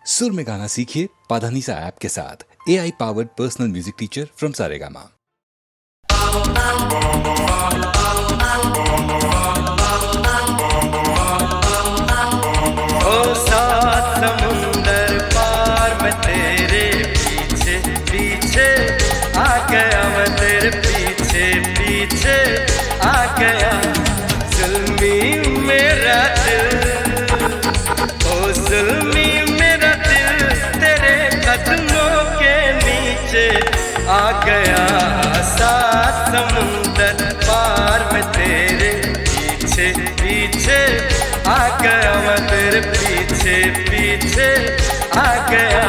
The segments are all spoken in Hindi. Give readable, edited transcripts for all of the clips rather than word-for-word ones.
सुर में गाना सीखिए पाधानीसा ऐप के साथ। AI powered personal music teacher from Saregama. ओ सात समुंदर पार मैं तेरे पीछे पीछे आ गया, मैं तेरे पीछे पीछे आ गया। जुल्मी मेरा दिल, ओ जुल्मी मेरा दिल तेरे कदमों के नीचे आ गया। सात समुंदर पार मैं तेरे पीछे पीछे आ गया, मैं तेरे पीछे पीछे आ गया।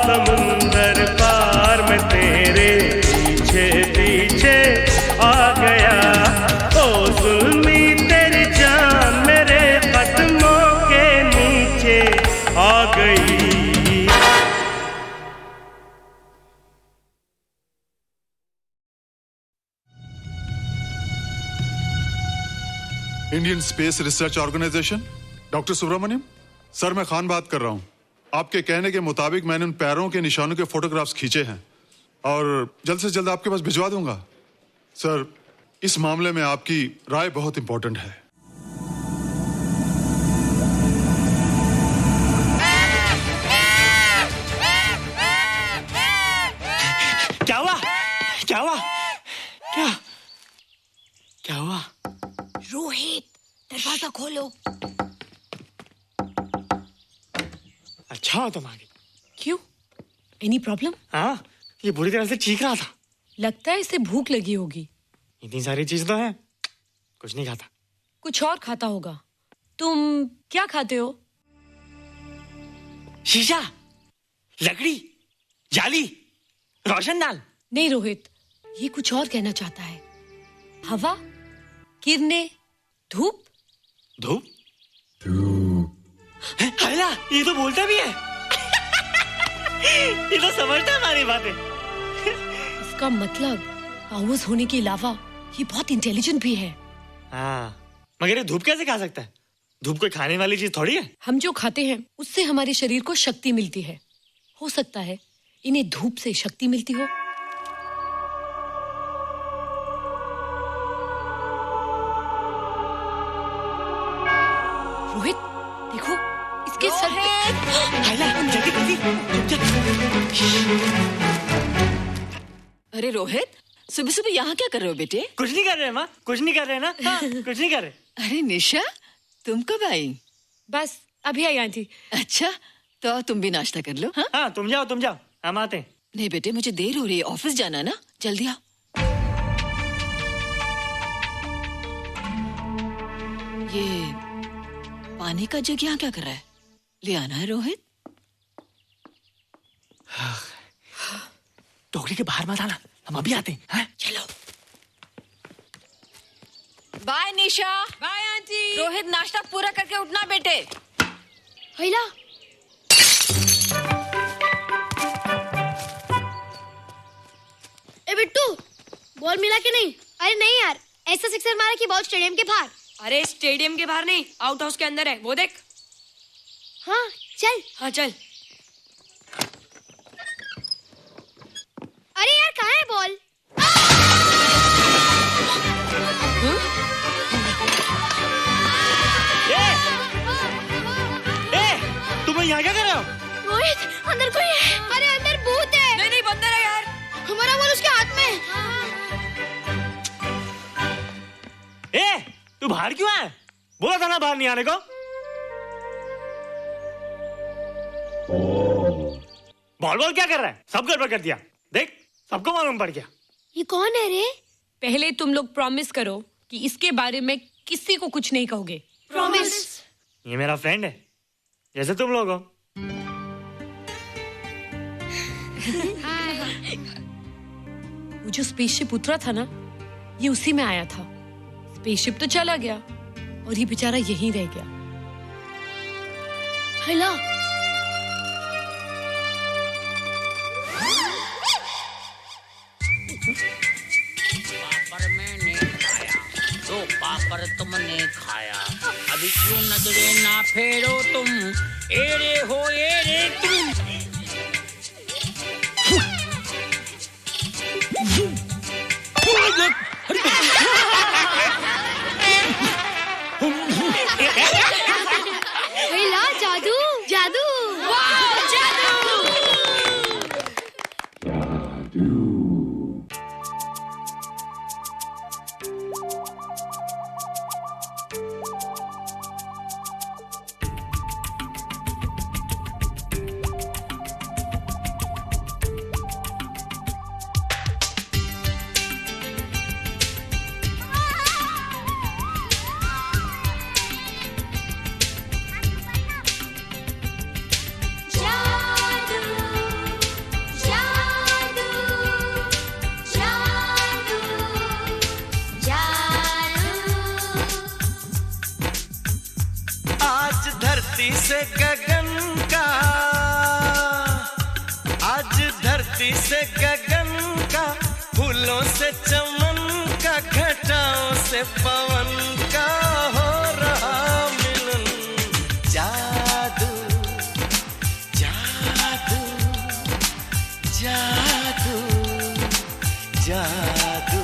समुंदर पार मैं तेरे पीछे पीछे आ गया। ओ जुल्मी तेरी जान मेरे कदमों के नीचे आ गई। Indian space research organisation, doctor Subramanyam sir, मैं खान बात कर रहा हूँ। आपके कहने के मुताबिक मैंने उन पैरों के निशानों के फोटोग्राफ्स खींचे हैं और जल्द से जल्द आपके पास भिजवा दूंगा। सर, इस मामले में आपकी राय बहुत इंपॉर्टेंट है। क्या हुआ? क्या हुआ? क्या क्या हुआ? रोहित, दरवाजा खोलो। अच्छा हो तुम आ गई। क्यों? Any problem? हाँ, ये बुरी तरह से चीख रहा था। लगता है इसे भूख लगी होगी। इतनी सारी चीज तो है, कुछ नहीं खाता। कुछ और खाता होगा। तुम क्या खाते हो? शीशा, लकड़ी, जाली, रोशनदान। नहीं रोहित, ये कुछ और कहना चाहता है। हवा, किरणें, धूप। धूप? हैला, ये तो बोलता भी है। ये तो समझता है हमारी बातें। इसका मतलब पावर्स होने के अलावा ये बहुत इंटेलिजेंट भी है। हाँ, मगर ये धूप कैसे खा सकता है? धूप कोई खाने वाली चीज थोड़ी है। हम जो खाते हैं उससे हमारे शरीर को शक्ति मिलती है। हो सकता है इन्हें धूप से शक्ति मिलती हो। रोहित, देखो इसके सर पे। जल्दी अरे रोहित, सुबह सुबह यहाँ क्या कर रहे हो बेटे? कुछ नहीं कर रहे माँ, कुछ नहीं कर रहे ना। हाँ, कुछ नहीं कर रहे। अरे निशा, तुम कब आई? बस अभी आई आंटी। अच्छा, तो तुम भी नाश्ता कर लो। हाँ, हाँ, तुम जाओ, हम आते हैं। नहीं बेटे, मुझे देर हो रही है, ऑफिस जाना ना, जल्दी आओ। ये पानी का जग यहाँ क्या कर रहा है? ले आना है रोहित। टोकरी के बाहर मत आना, हम अभी आते हैं। हाँ? चलो। Bye Nisha. Bye aunty. Rohit, नाश्ता पूरा करके उठना बेटे। हैला, ए बिट्टू, बॉल मिला कि नहीं? अरे नहीं यार, ऐसा सिक्सर मारा कि बॉल स्टेडियम के बाहर। अरे स्टेडियम के बाहर नहीं, आउट हाउस के अंदर है, वो देख। हाँ चल। हाँ चल। अरे यार, कहाँ है बॉल? तुम यहाँ क्या कर रहे हो? रोहित, अंदर कोई है। अरे अंदर भूत है। नहीं नहीं, बंदर है यार। हमारा बॉल उसके हाथ में। तू बाहर क्यों है? बोला था ना बाहर नहीं आने को। बॉल क्या कर रहा है? सब गड़बड़ कर दिया। देख, सबको मालूम पड़ गया। ये कौन है रे? पहले तुम लोग प्रॉमिस करो कि इसके बारे में किसी को कुछ नहीं कहोगे। प्रॉमिस। ये मेरा फ्रेंड है, जैसे तुम लोग हो। वो जो स्पेसशिप उतरा था ना, ये उसी में आया था। स्पेसशिप तो चला गया और ये बेचारा यहीं रह गया। हैला, खाया। अभी क्यों नजरे ना फेरो तुम, एरे हो एरे तुम। ला जादू जादू वाह जादू। से गगन का, आज धरती से गगन का, फूलों से चमन का, घटाओं से पवन का हो रहा मिलन। जादू जादू जादू जादू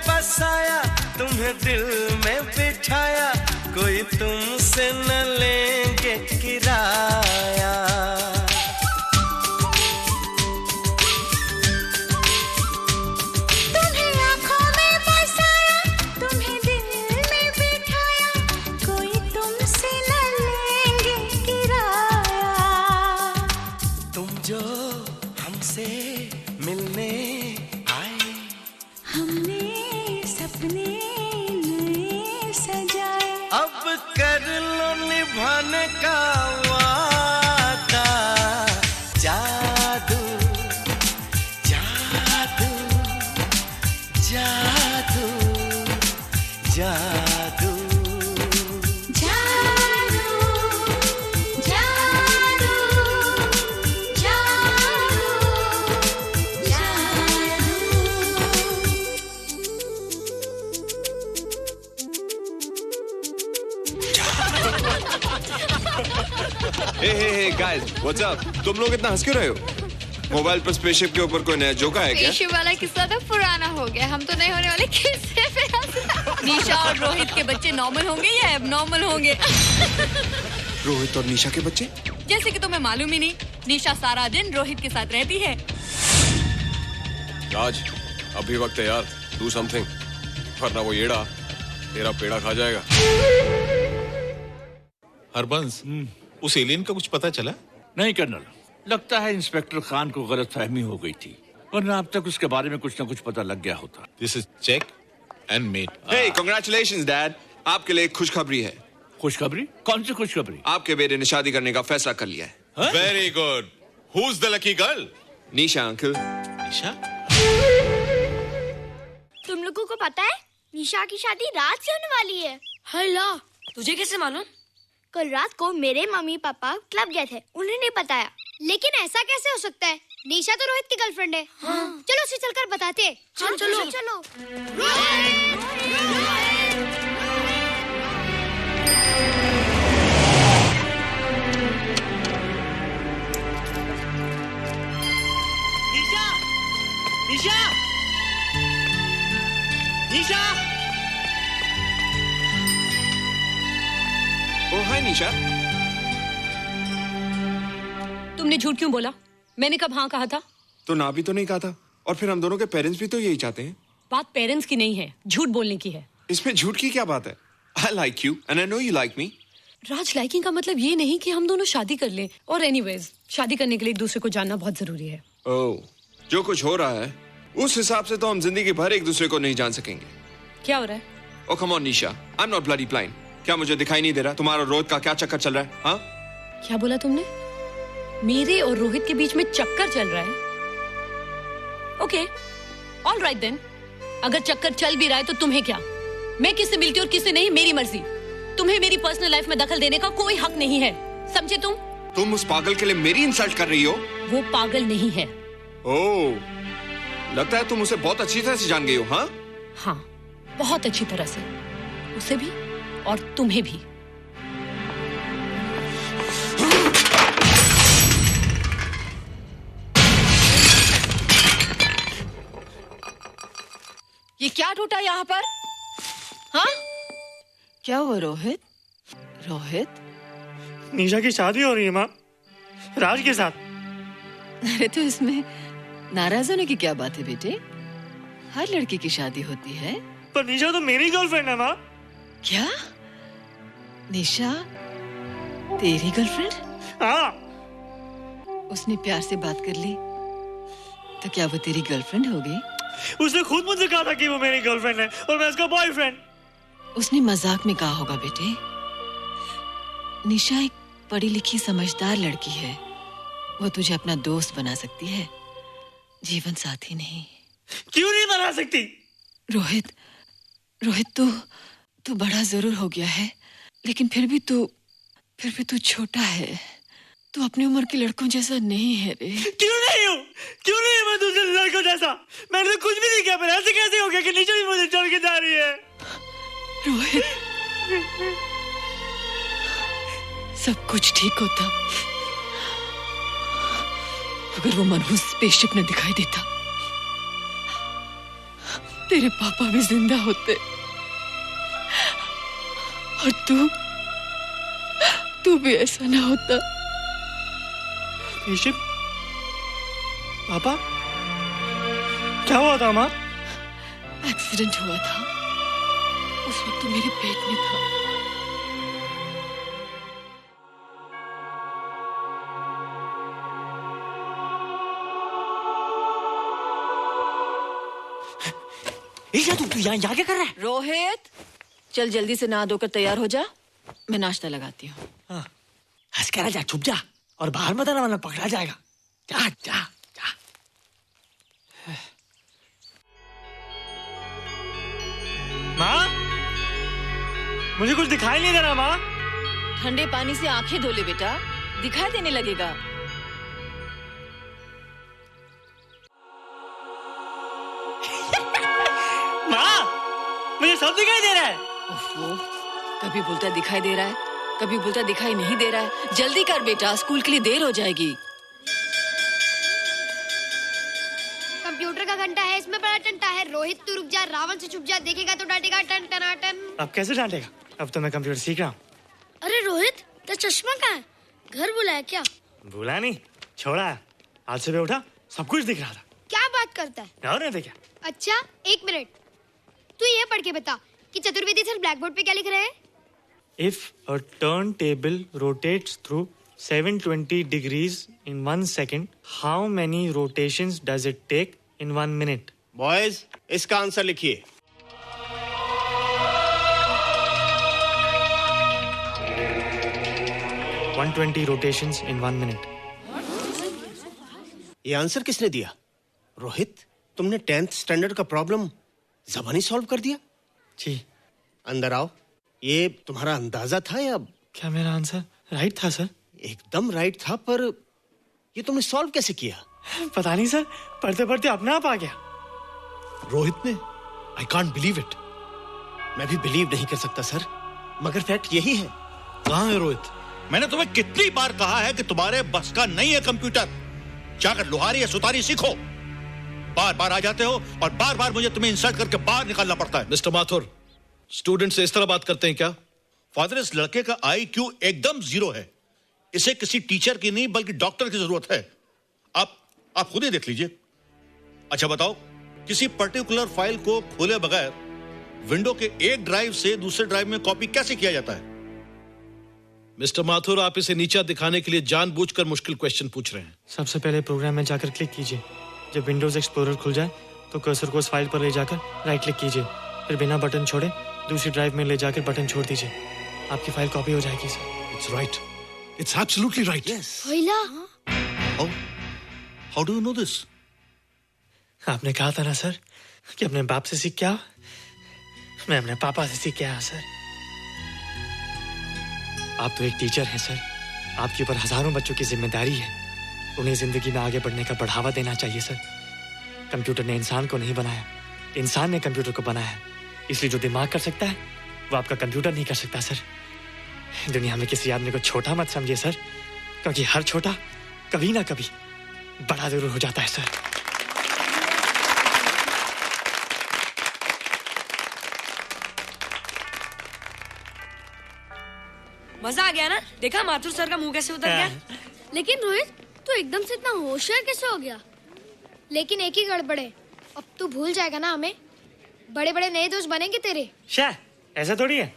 बसाया, तुम्हें दिल में बिठाया, कोई तुमसे न लेंगे किराया। तुम्हें आँखों में बसाया, तुम्हें दिल में बिठाया, कोई तुमसे न लेंगे किराया। तुम जो हमसे मिलने आए, हमने सपने नए सजाए, अब कर लो निभाने का वादा। जादू जादू जादू जादू हे गाइस, व्हाट्स अप? तुम लोग इतना हंस क्यों रहे हो? मोबाइल पर स्पेसशिप के ऊपर कोई नया जोक आया क्या? स्पेसशिप वाला किस्सा तो पुराना हो गया, हम तो नहीं होने वाले किस्से पे हंसना। निशा और रोहित के बच्चे नॉर्मल होंगे या एबनॉर्मल होंगे? रोहित और निशा के बच्चे? जैसे कि तुम्हें मालूम ही नहीं, निशा सारा दिन रोहित के साथ रहती है। राज, अभी वक्त है यार, डू समथिंग, वरना वो येड़ा तेरा पेड़ा खा जाएगा। हरबंस, उस एलियन का कुछ पता चला? नहीं कर्नल, लगता है इंस्पेक्टर खान को गलतफहमी हो गई थी, वरना अब तक उसके बारे में कुछ न कुछ पता लग गया होता। This is check and mate. Hey, congratulations dad, आपके लिए एक खुशखबरी है। खुशखबरी? कौन सी खुशखबरी? आपके बेटे ने शादी करने का फैसला कर लिया है। Very good. Who is the lucky girl? Nisha uncle. Nisha? तुम लोगों को पता है निशा की शादी रात से होने वाली है। हल्ला, तुझे कैसे मालूम? कल रात को मेरे मम्मी पापा क्लब गए थे, उन्हें नहीं बताया। लेकिन ऐसा कैसे हो सकता है? निशा तो रोहित की गर्लफ्रेंड है। हाँ। चलो उसे चलकर बताते हैं। चलो चलो चलो। निशा, निशा, निशा। ओ हाय निशा। तुमने झूठ क्यों बोला? मैंने कब हाँ कहा था? तो ना भी तो नहीं कहा था, और फिर हम दोनों के पेरेंट्स भी तो यही चाहते हैं। बात पेरेंट्स की नहीं है, झूठ बोलने की है। इसमें झूठ की क्या बात है? I like you and I know you like me. Raj, liking का मतलब ये नहीं कि हम दोनों शादी कर लें। और एनीवेज, शादी करने के लिए एक दूसरे को जानना बहुत जरूरी है। ओह, जो कुछ हो रहा है उस हिसाब से तो हम जिंदगी भर एक दूसरे को नहीं जान सकेंगे। क्या हो रहा है? Oh come on Nisha, I am not bloody blind. क्या मुझे दिखाई नहीं दे रहा तुम्हारा रोहित का क्या चक्कर चल रहा है? हाँ, क्या बोला तुमने? मेरे और रोहित के बीच में चक्कर चल रहा है? Okay, all right then. अगर चक्कर चल भी रहा है तो तुम्हें क्या? मैं किससे मिलती हूँ और किससे नहीं, मेरी मर्जी। तुम्हें मेरी पर्सनल लाइफ में दखल देने का कोई हक नहीं है, समझे तुम? तुम उस पागल के लिए मेरी इंसल्ट कर रही हो? वो पागल नहीं है। ओह, लगता है तुम उसे बहुत अच्छी तरह से जान गई हो। हाँ हाँ, बहुत अच्छी तरह से, उसे भी और तुम्हें भी। ये क्या टूटा यहाँ पर? हाँ, क्या हुआ रोहित? रोहित, निशा की शादी हो रही है माँ, राज के साथ। अरे तो इसमें नाराज होने की क्या बात है बेटे? हर लड़की की शादी होती है। पर निशा तो मेरी गर्लफ्रेंड है माँ। क्या? निशा तेरी गर्लफ्रेंड? हाँ। उसने प्यार से बात कर ली तो क्या वो तेरी गर्लफ्रेंड होगी? उसने खुद मुझसे कहा था कि वो मेरी गर्लफ्रेंड है और मैं उसका बॉयफ्रेंड। उसने मजाक में कहा होगा बेटे। निशा एक पढ़ी लिखी समझदार लड़की है। वो तुझे अपना दोस्त बना सकती है, जीवन साथी नहीं। क्यों नहीं बना सकती? रोहित, तू बड़ा जरूर हो गया है, लेकिन फिर भी तू छोटा है। तू अपनी उम्र के लड़कों जैसा नहीं है रे। क्यों नहीं हूँ? क्यों नहीं मैं दूसरे लड़कों जैसा? मैंने तो कुछ भी नहीं किया, पर ऐसे कैसे हो गया कि निशा भी मुझे छोड़ के जा रही है? रोहित, सब कुछ ठीक होता अगर वो मनहूस स्पेसशिप न दिखाई देता। तेरे पापा भी जिंदा होते और तू भी ऐसा ना होता। स्पेसशिप? पापा? क्या हुआ था माँ? एक्सीडेंट हुआ था, उस वक्त तो मेरे पेट में था। तू यहाँ क्या कर रहा है? रोहित, चल जल्दी से नहा धोकर तैयार हो जा, मैं नाश्ता लगाती हूँ। हाँ, हंस कर जा, छुप जा और बाहर मत आना वरना पकड़ा जाएगा। जा जा जा। माँ, मुझे कुछ दिखाई नहीं दे रहा माँ। ठंडे पानी से आंखें धो ले बेटा, दिखाई देने लगेगा। माँ, मुझे सब दिखाई दे रहा है। कभी बोलता दिखाई दे रहा है, कभी बोलता दिखाई नहीं दे रहा है। जल्दी कर बेटा, स्कूल के लिए देर हो जाएगी। कंप्यूटर का घंटा है, इसमें बड़ा टंटा है। रोहित तू रुक जा, रावण से छुप जा, देखेगा तो डांटेगा टन टनाटन। अब कैसे डांटेगा? अब तो मैं कंप्यूटर सीख रहा हूँ। अरे रोहित, तेरा चश्मा कहाँ है? घर बुलाया क्या? भूला नहीं, छोड़ा। आज सुबह उठा, सब कुछ दिख रहा था। क्या बात करता है? और नहीं तो क्या? अच्छा, एक मिनट, तू ये पढ़ के बता कि चतुर्वेदी सर ब्लैक बोर्ड पे क्या लिख रहे हैं? If a turntable rotates through 720 degrees in 1 second, how many rotations does it take in 1 minute? Boys, इसका आंसर लिखिए। What? 120 rotations in 1 minute. ये आंसर किसने दिया? रोहित, तुमने 10th स्टैंडर्ड का प्रॉब्लम ज़बानी सॉल्व कर दिया? जी। अंदर आओ। ये तुम्हारा अंदाजा था या? क्या मेरा आंसर राइट था सर? एकदम राइट था, पर ये तुमने सॉल्व कैसे किया? पता नहीं सर, पढ़ते पढ़ते अपने आप आ गया। रोहित ने? I can't believe it. मैं भी बिलीव नहीं कर सकता सर, मगर फैक्ट यही है। कहाँ है रोहित? मैंने तुम्हें कितनी बार कहा है कि तुम्हारे बस का नहीं है कंप्यूटर। जाकर लोहारी या सुतारी सीखो। बार बार आ जाते हो और बार बार मुझे तुम्हें इंसल्ट करके बाहर निकालना पड़ता है। मिस्टर माथुर, स्टूडेंट से इस तरह बात करते हैं क्या? फादर, इस लड़के का IQ एकदम 0 है। इसे किसी टीचर की नहीं बल्कि डॉक्टर की जरूरत है। आप खुद ही देख लीजिए। अच्छा बताओ, किसी पर्टिकुलर फाइल को खोले बगैर विंडो के एक ड्राइव से दूसरे ड्राइव में कॉपी कैसे किया जाता है? मिस्टर माथुर, आप इसे नीचा दिखाने के लिए जानबूझकर मुश्किल क्वेश्चन पूछ रहे हैं। सबसे पहले प्रोग्राम में जाकर क्लिक कीजिए। जब विंडोज एक्सप्लोरर खुल जाए तो कर्सर को उस फाइल पर ले जाकर राइट क्लिक कीजिए, फिर बिना बटन छोड़े दूसरी ड्राइव में ले जाकर बटन छोड़ दीजिए। आपकी फाइल कॉपी हो जाएगी sir. It's right, it's absolutely right. होइला how do you know this? आपने कहा था ना सर कि अपने बाप से सीख के आओ। मैं अपने पापा से सीख के आया सर। आप तो एक टीचर हैं सर, आपके ऊपर हजारों बच्चों की जिम्मेदारी है। उन्हें जिंदगी में आगे बढ़ने का बढ़ावा देना चाहिए सर। कंप्यूटर ने इंसान को नहीं बनाया, इंसान ने कंप्यूटर को बनाया है। इसलिए जो दिमाग कर सकता है वो आपका कंप्यूटर नहीं कर सकता सर। दुनिया में किसी आदमी को छोटा मत समझिए सर, क्योंकि हर छोटा कभी ना कभी बड़ा जरूर हो जाता है सर। मजा आ गया ना? देखा माथुर सर का मुंह कैसे उतर गया? लेकिन रोहित, तू एकदम से इतना होशियार कैसे हो गया? लेकिन एक ही गड़बड़ है, अब तू भूल जाएगा ना हमें। बड़े बड़े नए दोस्त बनेंगे तेरे। शाह, ऐसा थोड़ी है।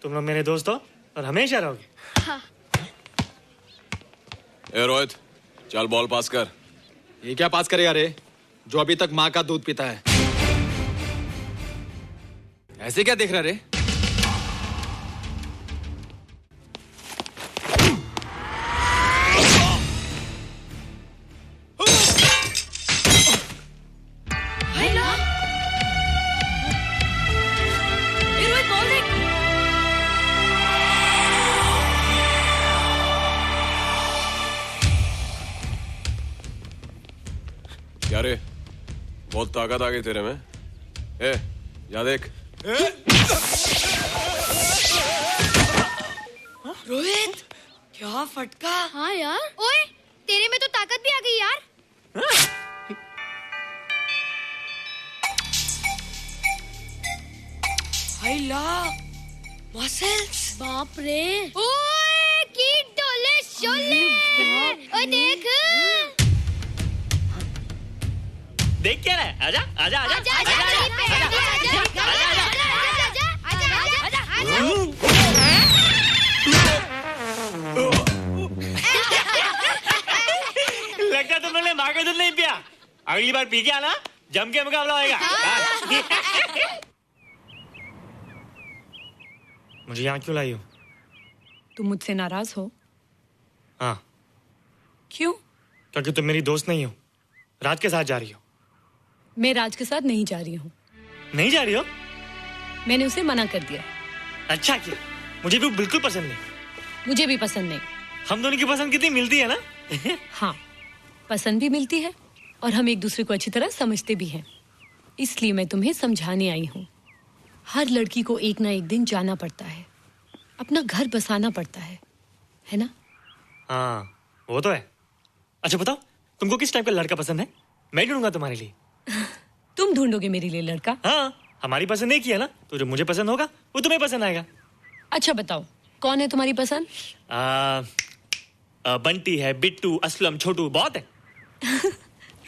तुम लोग मेरे दोस्त हो और हमेशा रहोगे। हाँ। ए रोहित, चल बॉल पास कर। ये क्या पास करेगा रे, जो अभी तक माँ का दूध पीता है? ऐसे क्या देख रहा रे? क्या रे, बहुत ताकत आ गई तेरे में। ए, या देख। रोहित, क्या फटका। हाँ यार। ओए, तेरे में तो ताकत भी आ गई यार। मसल्स। बाप रे। ओए, की डोले शोले। ओए देख। देख क्या रहा है? आजा आजा आजा आजा आजा लगता तुम लोगों ने माँ का दूध नहीं पिया। अगली बार पी के आना, जम के मुकाबला होएगा। मुझे यहाँ क्यों लाई हो? तुम मुझसे नाराज हो? हाँ। क्यों? क्योंकि तुम मेरी दोस्त नहीं हो, राज के साथ जा रही हो। मैं राज के साथ नहीं जा रही हूँ। नहीं जा रही हो? मैंने उसे मना कर दिया। अच्छा किया, मुझे भी बिल्कुल पसंद नहीं। मुझे भी पसंद नहीं। हम दोनों की पसंद कितनी मिलती है ना। हाँ, पसंद भी मिलती है और हम एक दूसरे को अच्छी तरह समझते भी हैं। इसलिए मैं तुम्हें समझाने आई हूँ। हर लड़की को एक ना एक दिन जाना पड़ता है, अपना घर बसाना पड़ता है ना? हाँ, वो तो है। अच्छा बताओ, तुमको किस टाइप का लड़का पसंद है? मैं ढूंढूंगा तुम्हारे लिए। तुम ढूंढोगे मेरे लिए लड़का? हाँ, हमारी पसंद एक ही है ना, तो जो मुझे पसंद होगा वो तुम्हें पसंद आएगा। अच्छा बताओ, कौन है तुम्हारी पसंद? बंटी है, बिट्टू, असलम, छोटू, बहुत है।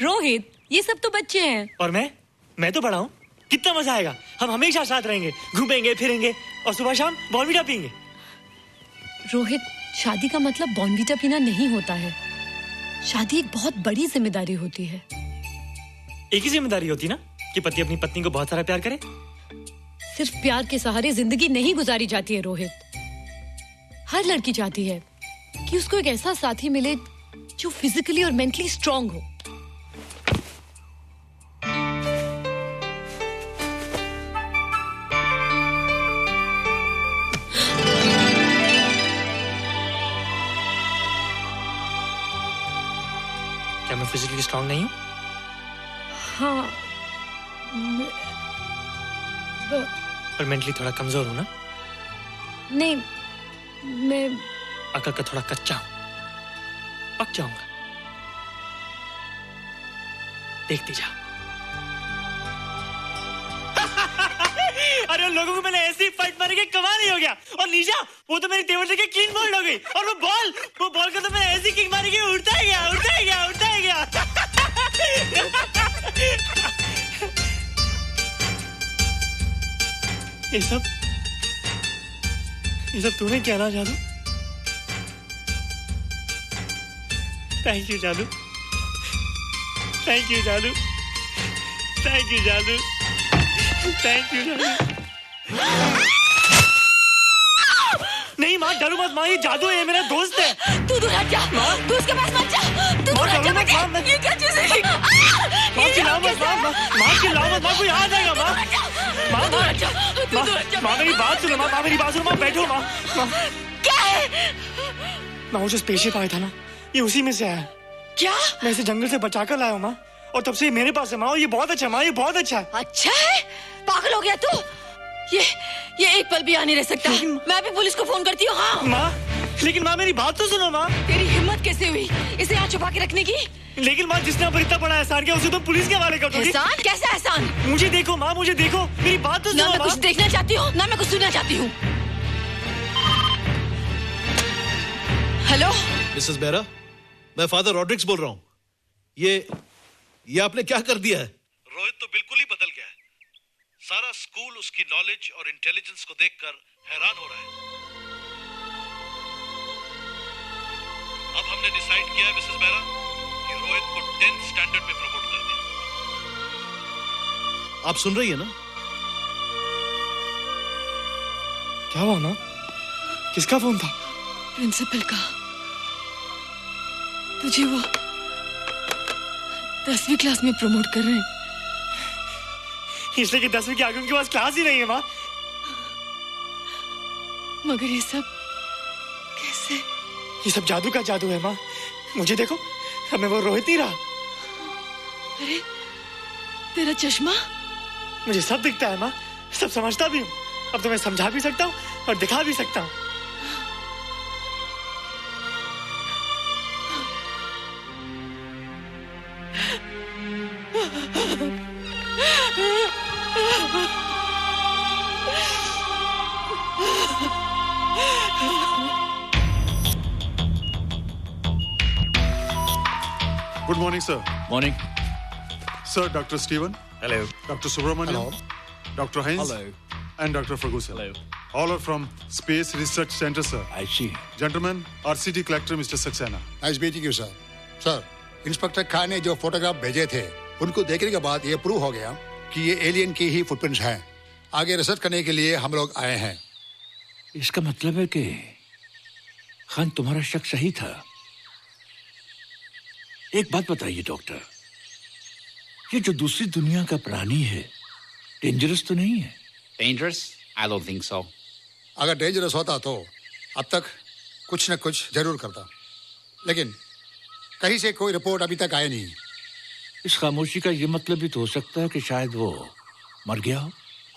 रोहित, ये सब तो बच्चे हैं। और मैं तो बड़ा हूँ। कितना मजा आएगा, हम हमेशा साथ रहेंगे, घूमेंगे फिरेंगे और सुबह शाम बॉर्नवीटा पीएंगे। रोहित, शादी का मतलब बॉर्नवीटा पीना नहीं होता है। शादी एक बहुत बड़ी जिम्मेदारी होती है। एक ही जिम्मेदारी होती ना कि पति अपनी पत्नी को बहुत सारा प्यार करे। सिर्फ प्यार के सहारे जिंदगी नहीं गुजारी जाती है रोहित। हर लड़की चाहती है कि उसको एक ऐसा साथी मिले जो फिजिकली और मेंटली स्ट्रांग हो। क्या मैं फिजिकली स्ट्रांग नहीं हूँ? हाँ, पर मेंटली थोड़ा कमजोर हूँ ना? नहीं, मैं अकल का थोड़ा कच्चा हूँ, पक जाऊंगा। देखती जा। अरे उन लोगों को मैंने ऐसी फाइट मारी कि कमाल ही हो गया। और नीचा, वो तो मेरी टेबल से क्लीन बोल्ड हो गई। और वो बॉल को तो मैंने ऐसी किक मारी कि उड़ता ही गया, उड़ता ही गया, उड़ता ही गया। ये सब तूने क्या ना जादू? थैंक यू जादू, थैंक यू जादू, थैंक यू जादू, थैंक यू जादू। नहीं माँ, डरो मत माँ, ये जादू है, मेरा दोस्त है। तू दूर हट जा, तू उसके पास मत जा, तू दूर हट जा बेटे। ये क्या चीज़ है? माँ चिल्लाओ मत माँ, चिल्लाओ मत माँ, कोई आ जाएगा माँ। माँ दूर हट जा, तू दूर हट जा। माँ मेरी बात सुनो माँ, मेरी बात सुनो माँ, बैठो माँ। क्या है? माँ वो जो स्पेसशिप आया था ना, ये उसी में से आया। क्या? मैं इसे जंगल से बचा कर लाया हूँ माँ, और तब से ये मेरे पास है माँ, और ये बहुत अच्छा है माँ, ये बहुत अच्छा है। अच्छा है? पागल हो गया तू? ये एक पल भी यहाँ नहीं रह सकता। मैं अभी पुलिस को फोन करती हूँ। हाँ माँ, लेकिन माँ मेरी बात तो सुनो माँ। तेरी हिम्मत कैसे हुई इसे यहाँ छुपा के रखने की? लेकिन माँ, जिसने अब इतना बड़ा एहसान किया उसे तो पुलिस के हवाले कर दोगी। एहसान? कैसा एहसान? मुझे देखो माँ, मुझे देखो, मेरी बात तो सुनो। ना मैं कुछ देखना चाहती हूँ, ना मैं कुछ सुनना चाहती हूँ। हेलो मिसेस बेरा, मैं फादर रॉड्रिक्स बोल रहा हूँ। ये आपने क्या कर दिया है? रोहित तो बिल्कुल ही बदल गया है। सारा स्कूल उसकी नॉलेज और इंटेलिजेंस को देखकर हैरान हो रहा है। अब हमने डिसाइड किया है मिसेस बेरा कि रोहित को 10th स्टैंडर्ड में प्रमोट कर दें। आप सुन रही है ना? क्या हुआ माँ? किसका फोन था? प्रिंसिपल का। तुझे वो 10वीं क्लास में प्रमोट कर रहे हैं। इसलिए कि 10वीं के आगे उनके पास क्लास ही नहीं है माँ। मगर ये सब कैसे? ये सब जादू का जादू है माँ। मुझे देखो, हमें वो रोहित नहीं रहा। अरे तेरा चश्मा? मुझे सब दिखता है माँ, सब समझता भी हूँ। अब तो मैं समझा भी सकता हूँ और दिखा भी सकता हूँ। Good morning, sir. Morning. Sir, Dr. Steven. Hello. Dr. Subramaniam. Dr. Heinz. Hello. And Dr. Ferguson. Hello. All are from Space Research Center, sir. I see. Gentlemen, our city collector, Mr. Saxena. Nice meeting you sir. Sir, inspector Khan ने जो फोटोग्राफ भेजे थे, उनको देखने के बाद ये प्रूव हो गया कि ये एलियन की ही फुटप्रिंट्स हैं। आगे रिसर्च करने के लिए हम लोग आए हैं। इसका मतलब है कि खान, तुम्हारा शक सही था। एक बात बताइए डॉक्टर, ये जो दूसरी दुनिया का प्राणी है, डेंजरस तो नहीं है? Dangerous? I don't think so. अगर डेंजरस होता तो अब तक कुछ न कुछ जरूर करता, लेकिन कहीं से कोई रिपोर्ट अभी तक आई नहीं। इस खामोशी का ये मतलब भी तो हो सकता है कि शायद वो मर गया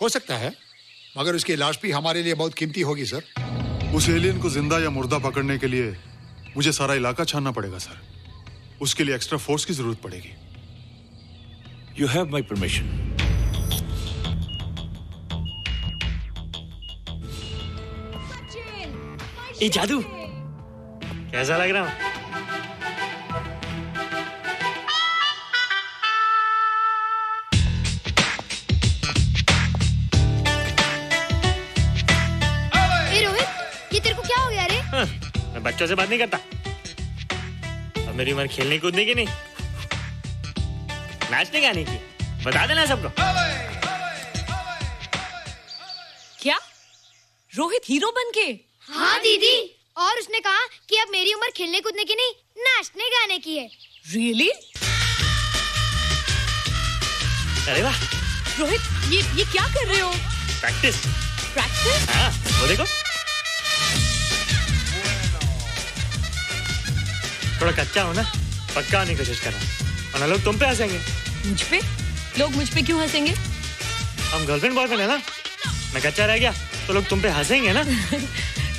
हो सकता है, मगर उसकी लाश भी हमारे लिए बहुत कीमती होगी सर। उस एलियन को जिंदा या मुर्दा पकड़ने के लिए मुझे सारा इलाका छानना पड़ेगा सर। उसके लिए एक्स्ट्रा फोर्स की जरूरत पड़ेगी। You have my permission. ये जादू कैसा लग रहा हूँ? रोहित, ये तेरे को क्या हो गया रे? हाँ, मैं बच्चों से बात नहीं करता। अब मेरी उम्र खेलने कूदने की नहीं, नाचने गाने की। बता देना सबको। क्या रोहित हीरो बन के? हाँ दीदी, और उसने कहा कि अब मेरी उम्र खेलने कूदने की नहीं, नाचने गाने की है। Really? अरे वाह रोहित, ये क्या कर रहे हो? प्रैक्टिस। प्रैक्टिस? हाँ, वो देखो, थोड़ा कच्चा हो ना, पक्का होने की कोशिश कर रहा हूँ, वरना लोग तुम पे हंसेंगे। मुझ पे? लोग मुझ पे क्यों हंसेंगे? हम गर्लफ्रेंड बॉयफ्रेंड है ना, मैं कच्चा रह गया तो लोग तुम पे हंसेंगे ना।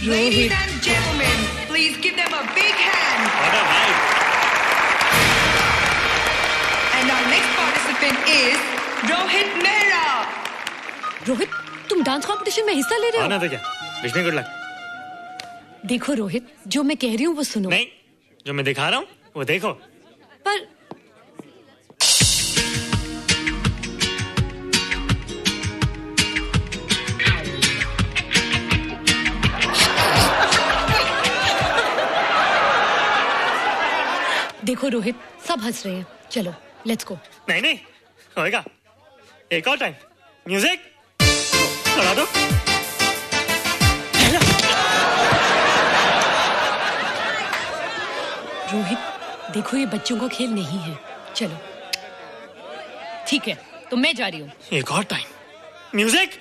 Ladies and gentlemen, please give them a big hand. What a vibe. And our next participant is Rohit Mehra. Rohit, तुम डांस कंपटीशन में हिस्सा ले रहे हो? ना तो क्या, विश मी गुड लक। देखो रोहित, जो मैं कह रही हूँ वो सुनो। नहीं, जो मैं दिखा रहा हूँ वो देखो। पर देखो रोहित, सब हंस रहे हैं, चलो लेट्स गो। नहीं नहीं होएगा, एक और टाइम। म्यूजिक लगा दो। रोहित देखो, ये बच्चों का खेल नहीं है, चलो। ठीक है, तो मैं जा रही हूँ। एक और time. Music.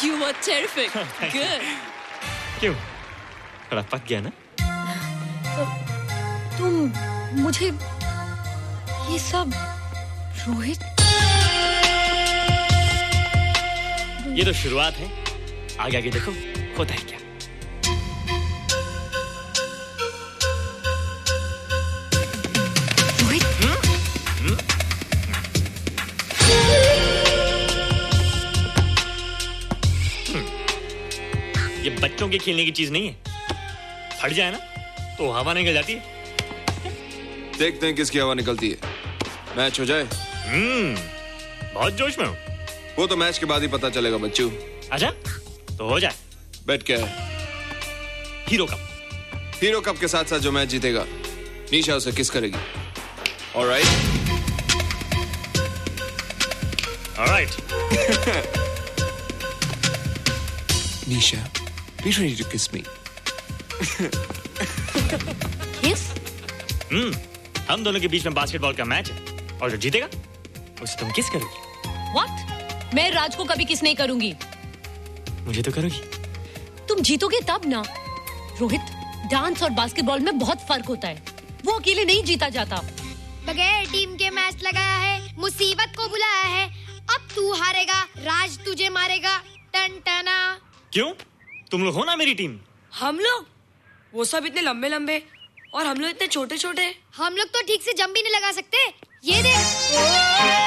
You were terrific. Good. क्यों? थोड़ा पक गया ना? तुम मुझे ये सब रोहित, ये तो शुरुआत है, आगे आगे देखो होता है क्या। ये बच्चों के खेलने की चीज नहीं है, फट जाए ना तो हवा निकल जाती है। देखते हैं किसकी हवा निकलती है। मैच हो जाए। बहुत जोश में हूँ। वो तो मैच के बाद ही पता चलेगा बच्चू। अच्छा तो हो जाए। बेट क्या है? Hero cup. हीरो कप के साथ साथ जो मैच जीतेगा निशा उसे किस करेगी। Alright alright. Nisha, be ready to kiss me. Kiss? हम दोनों के बीच में बास्केटबॉल का मैच है और जो जीतेगा उसे तुम किस करोगी। What? मैं राज को कभी किस नहीं करूंगी। मुझे तो करोगी। तुम जीतोगे तब ना। रोहित, डांस और बास्केटबॉल में बहुत फर्क होता है, वो अकेले नहीं जीता जाता। बगैर टीम के मैच लगाया है, मुसीबत को बुलाया है, अब तू हारेगा, राज तुझे मारेगा, टन टना। क्यों? तुम लोग हो ना मेरी टीम। हम लोग? वो सब इतने लंबे लंबे और हम लोग इतने छोटे छोटे। हम लोग तो ठीक से जंप भी नहीं लगा सकते। ये देख।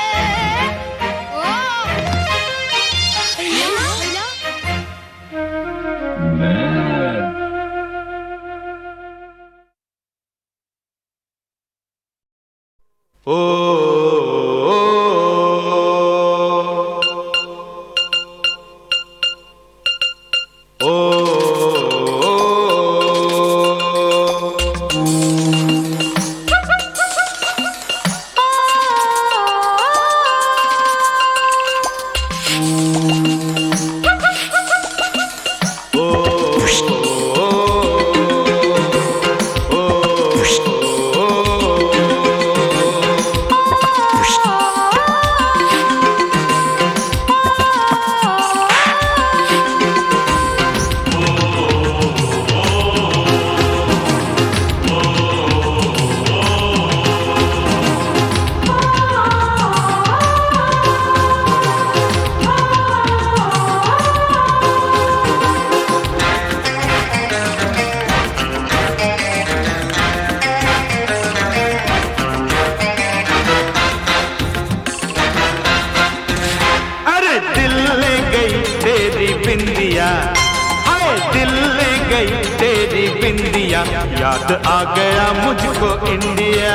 याद आ गया मुझको इंडिया।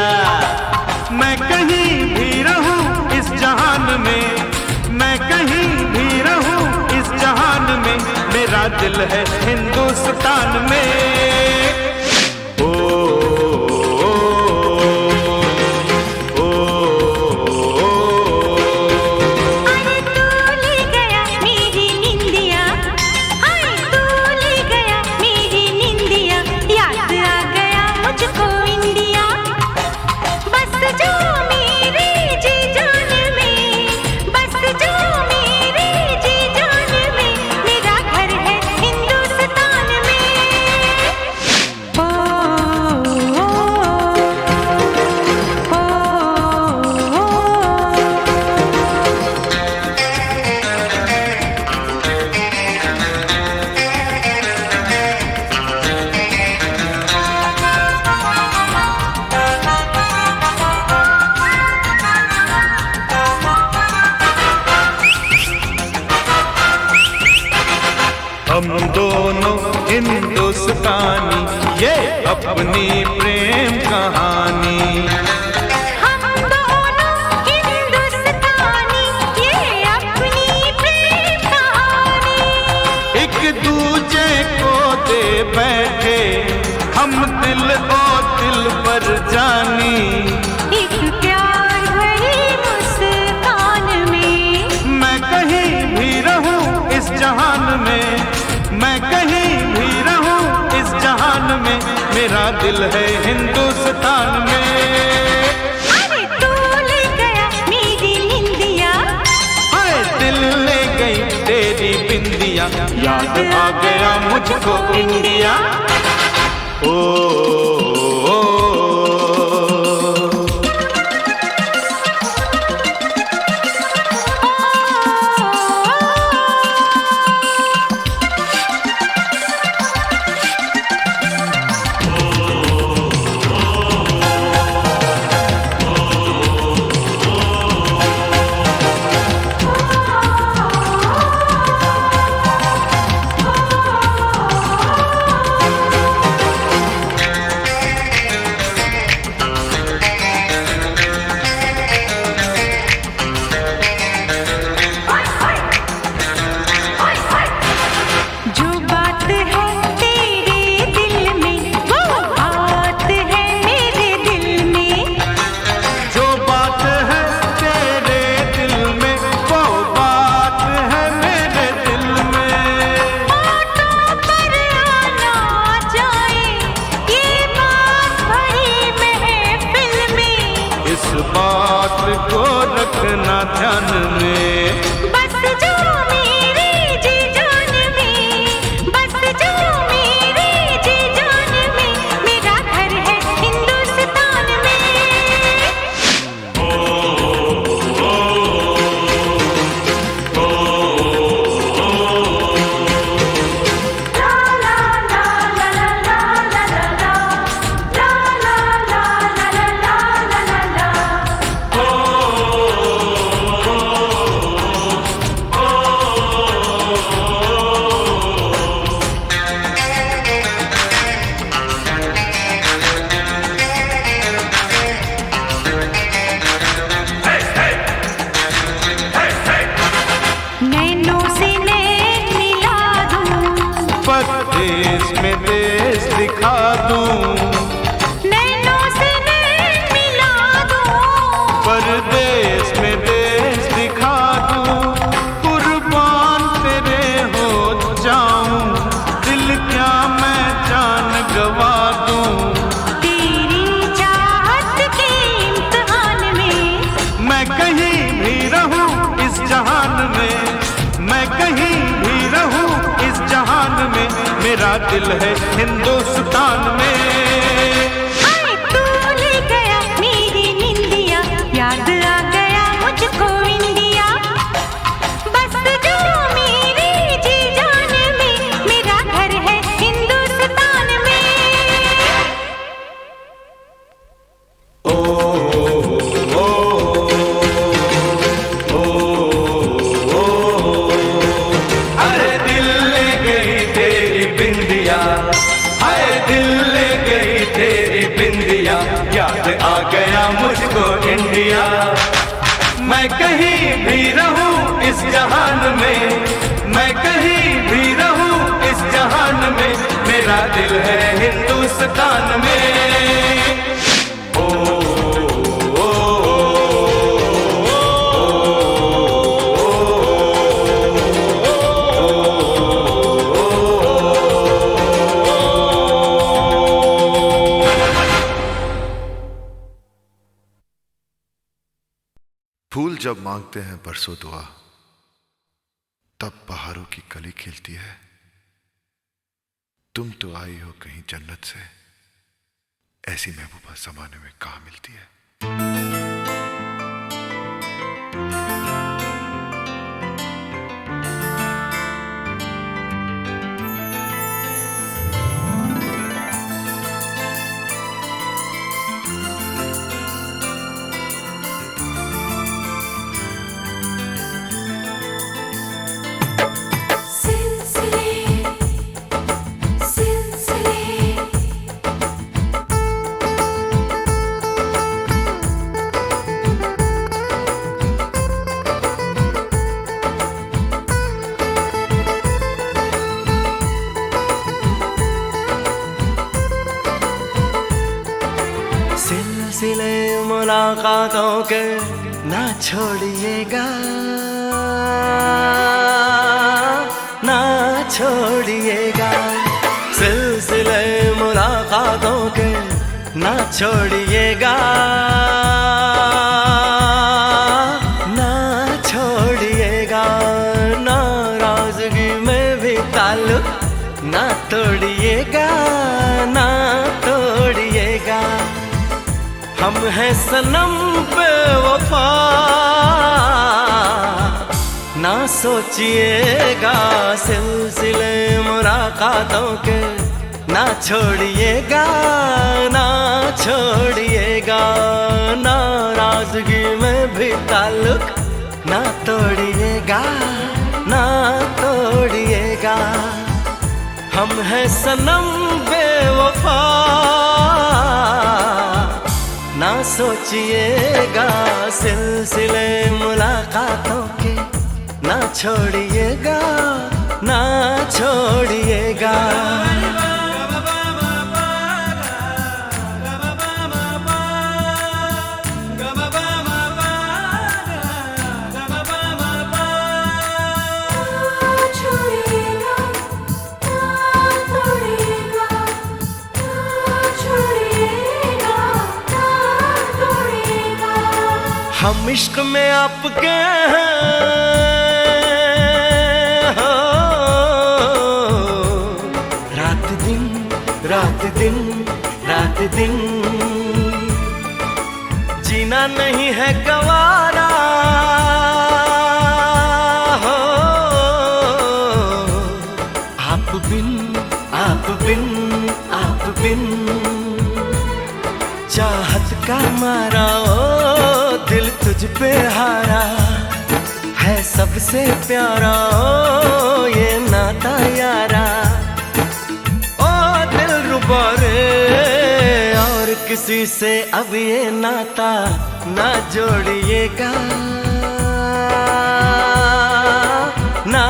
मैं कहीं भी रहूं इस जहान में, मैं कहीं भी रहूं इस जहान में, मेरा दिल है हिंदुस्तान में। हम दोनों हिंदुस्तानी, ये अपनी प्रेम कहानी। हम दोनों हिंदुस्तानी, ये अपनी प्रेम कहानी। एक दूजे को दे बैठे हम दिल और दिल पर जानी। एक प्यार भरी मुस्कान में, मैं कहीं भी रहूं इस जहान में, मैं कहीं भी रहूं इस जहान में, मेरा दिल है हिंदुस्तान में। अरे तू ले गया मेरी निंदिया, हाय दिल ले गई तेरी बिंदिया, याद आ गया मुझको इंडिया। ध्यान में बस जो मेरे जी जान में, बस जो मेरे जी जान में, मेरा घर है हिंदुस्तान में। परदेश में देश दिखा दूं, नैनों से नैन मिला दूं, परदेश में देश दिखा दूं, कुर्बान तेरे हो जाऊं, दिल क्या मैं जान गवा दूं। तेरी चाहत के इम्तिहान में मैं कहीं भी रहूं इस जहान में, मैं कहीं भी रहूं इस जहान में, मेरा दिल है हिंदुस्तान में। हाय तू ले गया मेरी निंदिया, याद आ गया मुझको इंडिया, बस जो मेरे जी जान में, मेरा घर है हिंदुस्तान में। ओ ओ ओ ओ, अरे दिल ले गई तेरी बिंदिया, हाय दिल ले गई तेरी बिंदिया, याद आ गया मुझको इंडिया। मैं कहीं भी रहूं इस जहान में, मैं कहीं भी रहूं इस जहान में, मेरा दिल है हिंदुस्तान में। ओ ओ फूल जब मांगते हैं बरसों दुआ, तब बहारों की कली खिलती है। तुम तो आई हो कहीं जन्नत से, ऐसी महबूबा जमाने में कहाँ मिलती है। सिलसिले मुलाकातों के ना छोड़िएगा, ना छोड़िएगा, सिलसिले मुलाकातों के ना छोड़िएगा, ना छोड़िएगा, नाराजगी में भी ताल्लुक ना तोड़िएगा, ना तोड़िएगा। हम हैं सनम बेवफा, ना सोचिएगा, सिलसिले मुलाकातों के ना छोड़िएगा, ना छोड़िएगा, नाराजगी में भी ताल्लुक ना तोड़िएगा, ना तोड़िएगा। हम हैं सनम बेवफा, ना सोचिएगा, सिलसिले मुलाकातों के ना छोड़िएगा, ना छोड़िएगा। हम इश्क में आपके हैं, हो रात दिन रात दिन रात दिन, जीना नहीं है गवारा, हो आप बिन आप बिन आप बिन, चाहत का मारा ओ दिल तुझ पे हारा, है सबसे प्यारा ओ ये नाता यारा। ओ दिल रुबा रे, और किसी से अब ये नाता ना जोड़िएगा, ना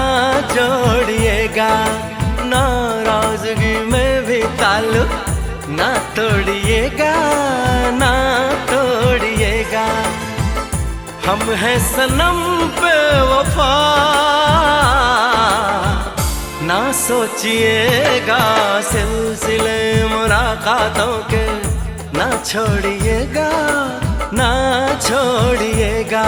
जोड़िएगा, ना जिंदगी में भी ताल्लुक ना तोड़िएगा, ना तोड़िएगा। हम हैं सनम पे वफा, ना सोचिएगा। सिलसिले मुलाकातों के ना छोड़िएगा, ना छोड़िएगा।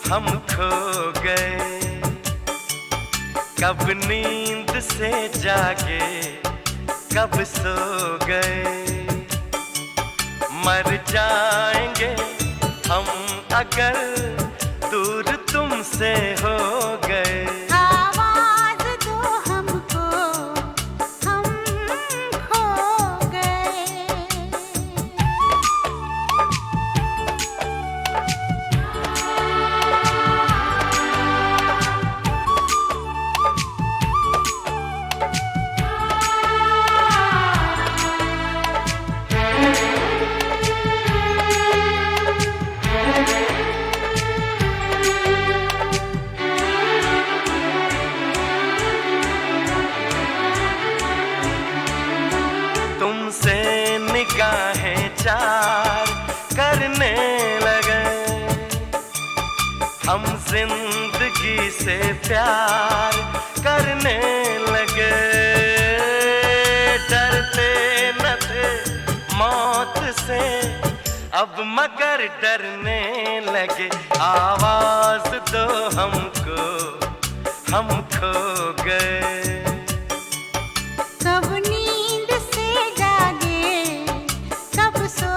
हम खो गए, कब नींद से जागे, कब सो गए। मर जाएंगे हम अगर दूर तुमसे हो गए। आवाज दो हमको, हम खो गए। तुमसे निगाहें चार करने लगे, हम जिंदगी से प्यार करने लगे। डरते न थे मौत से, अब मगर डरने लगे। आवाज दो हमको हम खो गए। कब नींद से जागे कब सो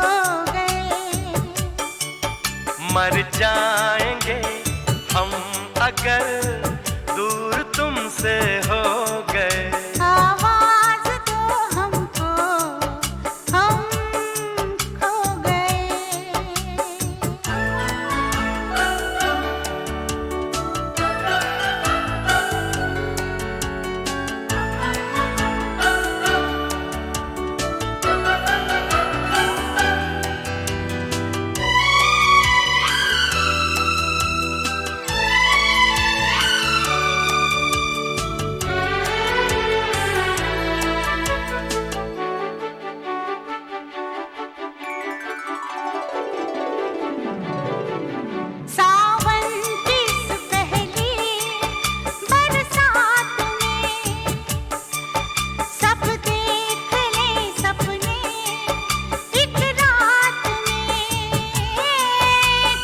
गए। मर जाएंगे हम अगर दूर तुमसे हो गए। आवाज दो हमको हम खो गए। सावन की इस पहली बरसात में सब देख ले सपने एक रात में।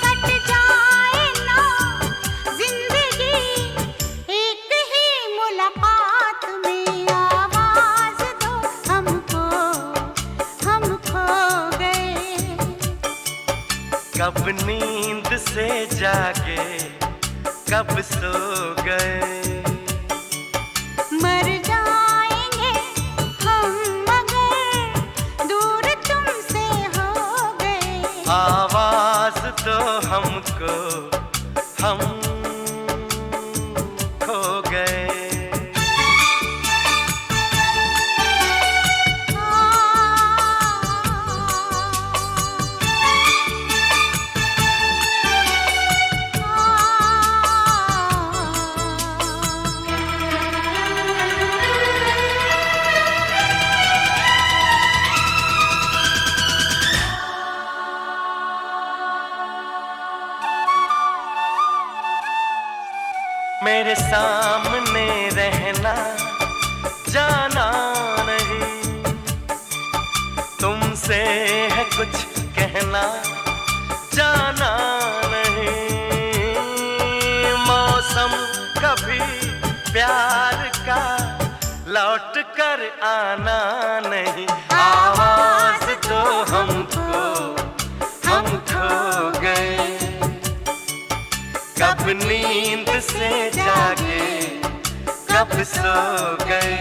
कट जाए ना जिंदगी एक ही मुलाकात में। आवाज दो हमको हम खो गए। कब नींद से जागे कब सो गए। मर जाएंगे हम मगर दूर तुमसे हो गए। आवाज दो हमको हम खो गए। मेरे सामने रहना जाना नहीं। तुमसे है कुछ कहना जाना नहीं। मौसम कभी प्यार का लौट कर आना नहीं। आवाज दो हमको हम खो गए। कब नींद से जागे कब सो गए।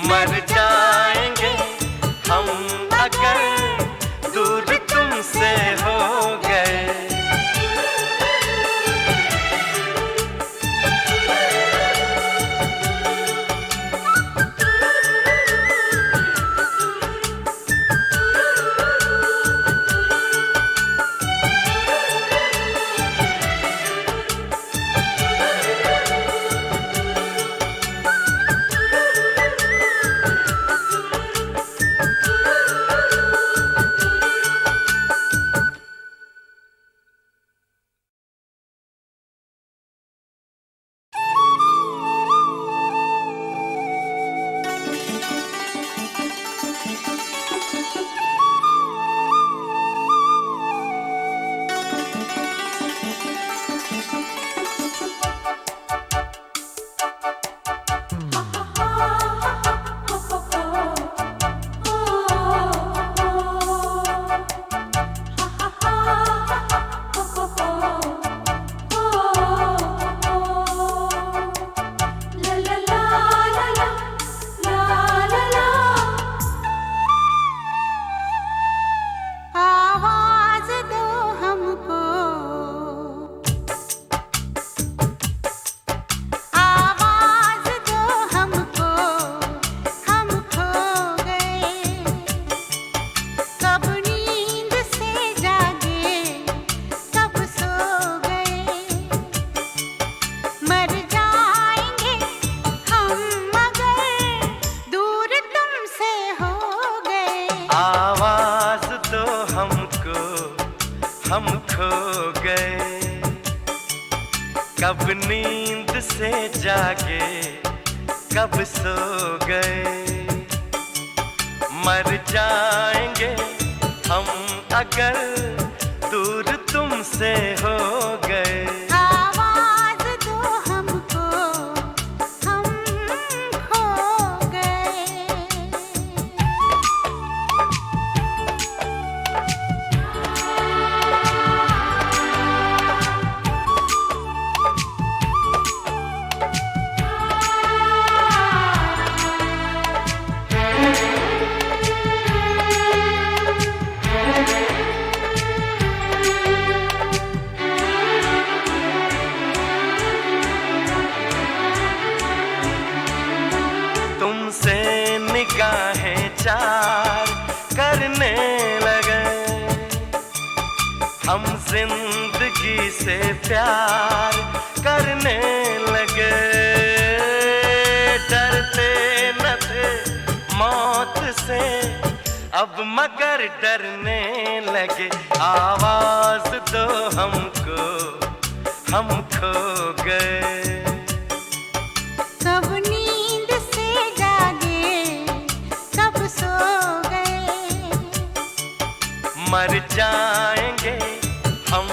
मर जाएंगे हम अगर दूर तुमसे हो गए। हम खो गए, कब नींद से जागे, कब सो गए। मर जाएंगे हम अगर दूर तुमसे हो गए। से प्यार करने लगे। डरते न थे मौत से अब मगर डरने लगे। आवाज दो हमको, हम खो गए। कब नींद से जागे, कब सो गए। मर जाएंगे हम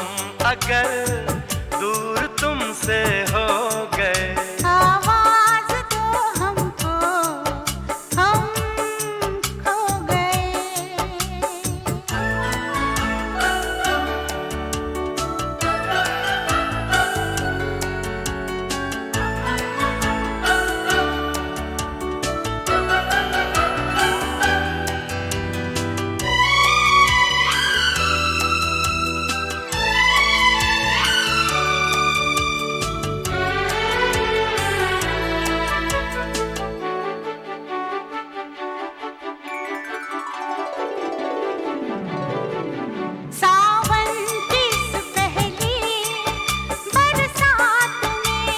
अगर दूर तुमसे हो गए। आवाज दो हमको, हम खो गए। सावन की इस पहली बरसात में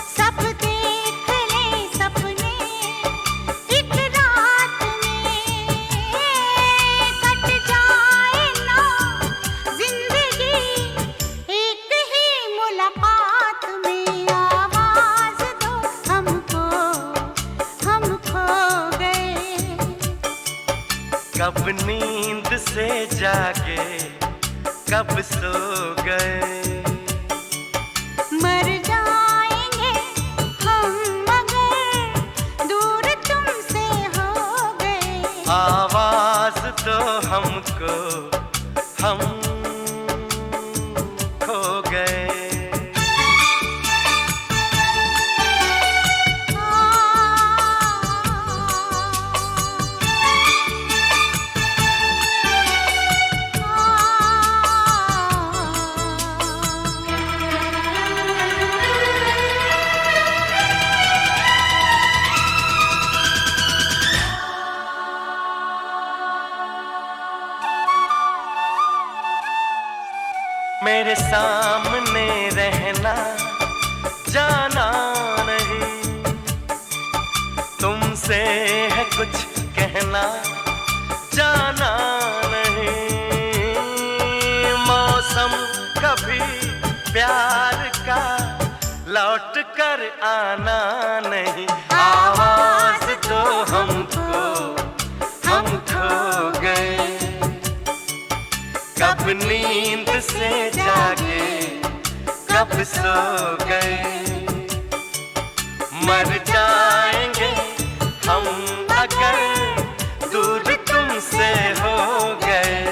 सब देख ले सपने एक रात में। कट जाए ना जिंदगी एक ही मुलाकात में। आवाज दो हमको, हम खो गए। कब नींद से जागे, कब सो गए। मर जाएंगे हम मगर दूर तुमसे हो गए। आवाज दो हमको, हम खो गए। मेरे सामने रहना, जाना नहीं। तुमसे है कुछ कहना, जाना नहीं। मौसम कभी प्यार का लौट कर आना नहीं। आवाज दो हमको, हम खो गए। कब नींद से जागे, कब सो गए। मर जाएंगे हम अगर दूर तुमसे हो गए।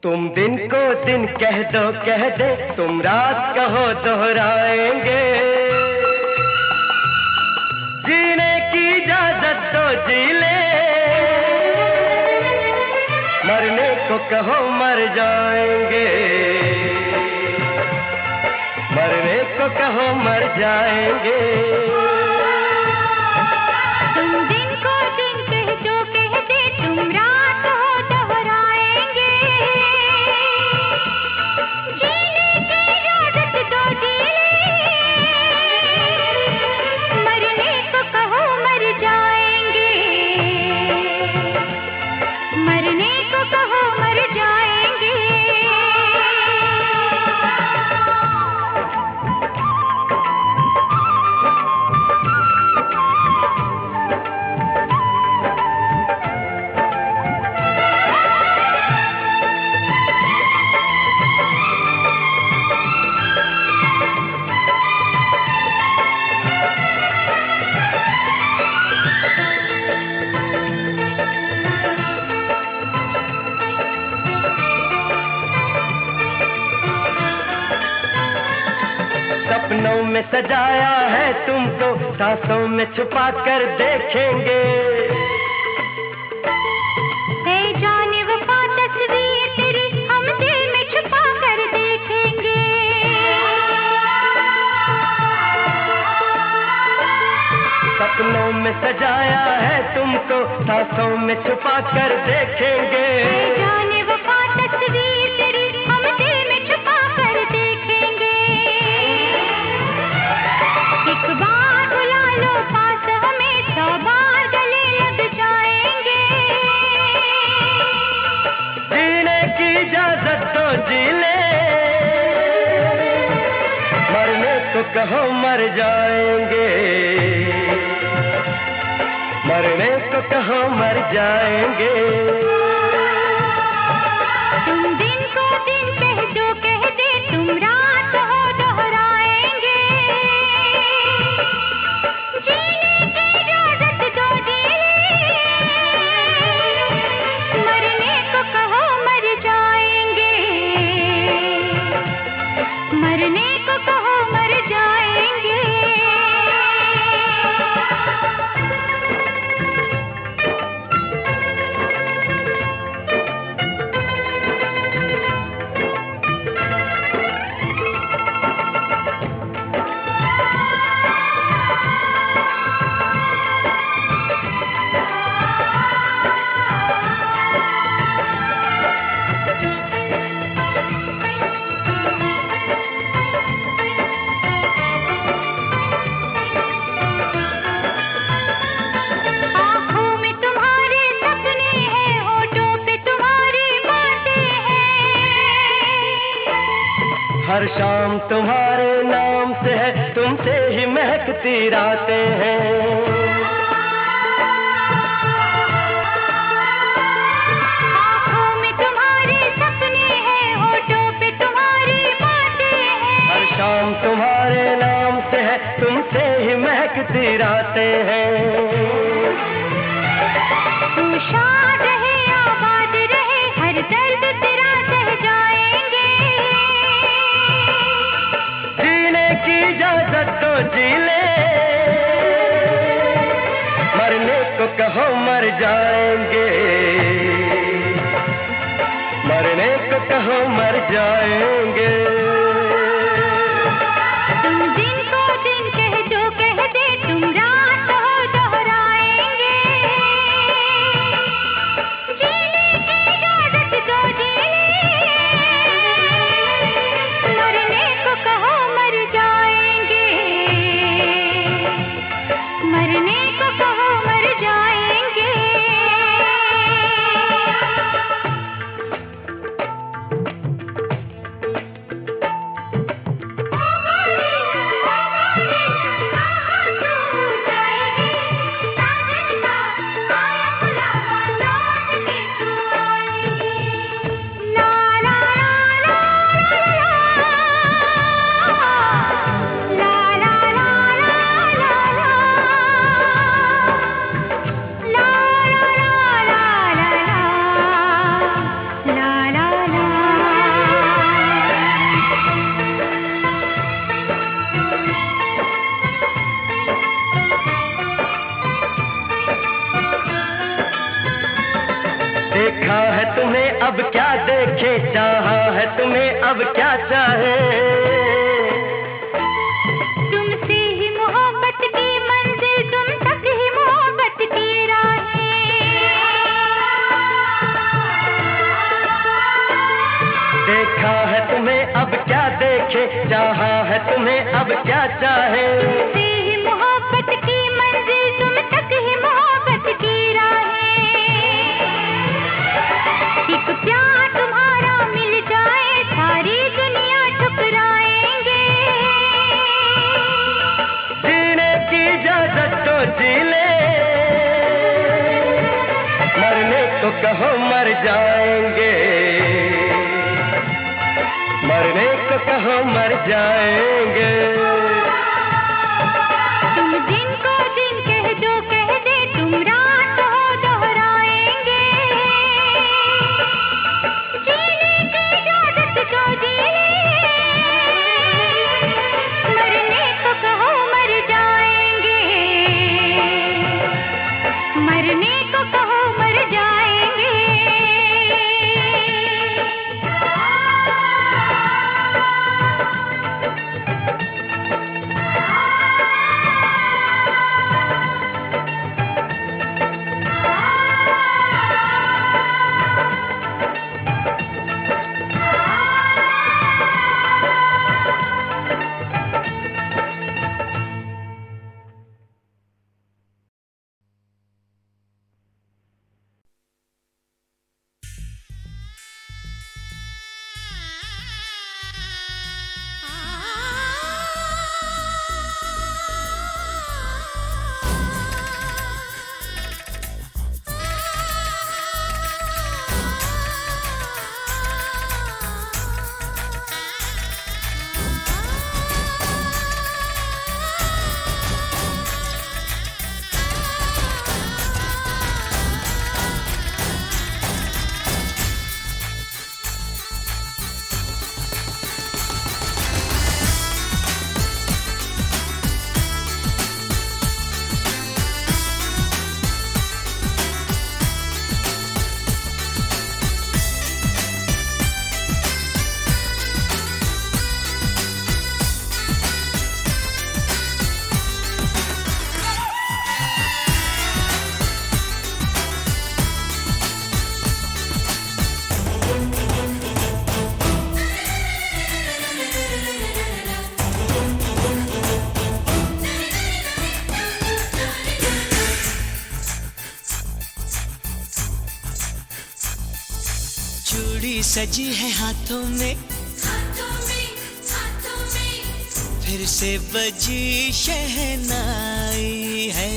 तुम दिन को दिन कह दो कह दे, तुम रात कहो दोहराएंगे। जीने की इजाजत तो जी ले, मरने को कहो मर जाएंगे। मरने को कहो मर जाएंगे। तुम दिन को दिन कह दो कह दे, तुम रात हो दोहराएंगे। जीने की इजाजत दो जी ले, सपनों में सजाया है तुमको, सांसों में छुपा कर देखेंगे। ए जाने वफा तस्वीर तेरी हम दिल में छुपा कर देखेंगे। सपनों में सजाया है तुमको, सांसों में छुपा कर देखेंगे। ए जाने वफा तस्वीर तेरी हम दिल में छुपा कर देखेंगे। एक बार बुला लो पास हमें, 100 बार गले लग जाएंगे। जीने की इजाजत तो जी ले, मरने को कहो मर जाएंगे। मरने को कहो मर जाएंगे। तुम दिन को दिन कह जो कह दे, तुम रात हो दोहराएंगे। जीने की इजाजत दो जी ले, मरने को कहो मर जाएंगे। मरने को कहो मर जाएंगे। आँखों में तुम्हारे सपने हैं, होठों पे तुम्हारी बातें हैं। हर शाम तुम्हारे नाम से है, तुमसे ही महकती रातें हैं। आँखों में तुम्हारे सपने हैं, होठों पे तुम्हारी बातें हैं। हर शाम तुम्हारे नाम से है, तुमसे ही महकती रातें हैं। तू शाद रहे आबाद रहे, हर दर्द तेरा सह जाएंगे। जीने की इजाजत तो जी ले, मरने को कहो मर जाएंगे। मरने को कहो मर जाएंगे। तुम दिन को दिन कह जो कह दे, तुम रात हो दोहराएंगे। जीने की इजाजत दो जी ले, मरने को कहो मर जाएंगे। मरने को कहो मर जाएंगे। देखा है तुम्हें अब क्या देखे, चाहा है तुम्हें अब क्या चाहे। तुमसे ही मोहब्बत की मंजिल, तुम तक ही मोहब्बत की राहें। देखा है तुम्हें अब क्या देखे, चाहा है तुम्हें अब क्या चाहे। तुमसे ही मोहब्बत की मंजिल, तुम तक ही मोहब्बत की राहें। एक प्यार तुम्हारा मिल जाए, सारी दुनिया ठुकराएंगे। जीने की इजाजत तो जी ले, मरने को कहो मर जाएंगे। मरने को कहो मर जाएंगे। तुम दिन को दिन कह जो कह दे, तुम रात हो दोहराएंगे। जीने की इजाजत दो जी ले, मरने सजी है हाथों में, फिर से बजी शहनाई है।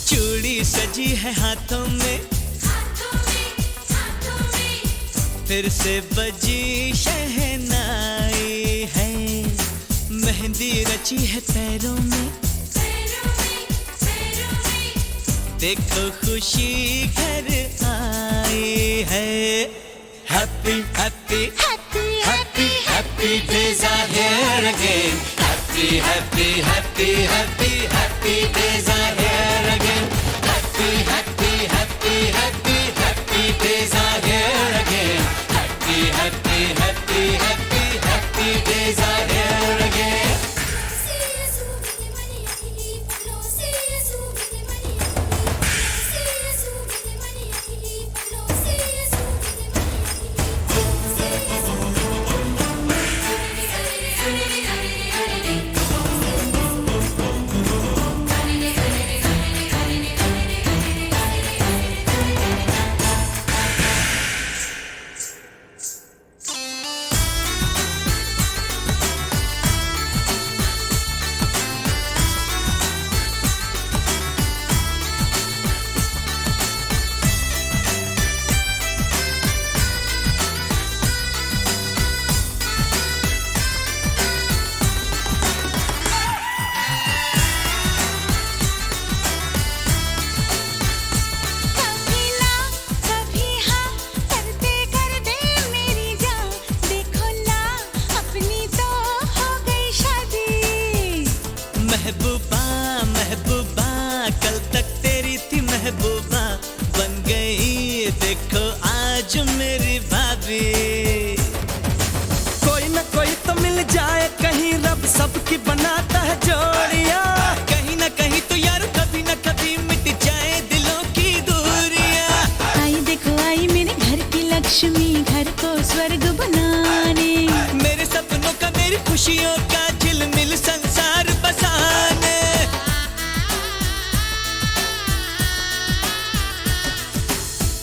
चूड़ी सजी है हाथों में, फिर से बजी शहनाई है। मेहंदी रची है पैरों में, देखो खुशी घर आई है। Happy happy happy happy happy days are here again. Happy happy happy happy happy days are here again. Happy happy happy happy happy days are here again. Happy happy happy happy happy days are here again. महबूबा महबूबा कल तक तेरी थी महबूबा, बन गई देखो आज मेरी भाभी। कोई न कोई तो मिल जाए कहीं, रब सबकी बनाता है जोड़ियां। कहीं न कहीं तो यार कभी न कभी मिट जाए दिलों की दूरियां। आई देखो आई मेरे घर की लक्ष्मी, घर को स्वर्ग बनाने। मेरे सपनों का मेरी खुशियों का झिलमिल संसार बसाने।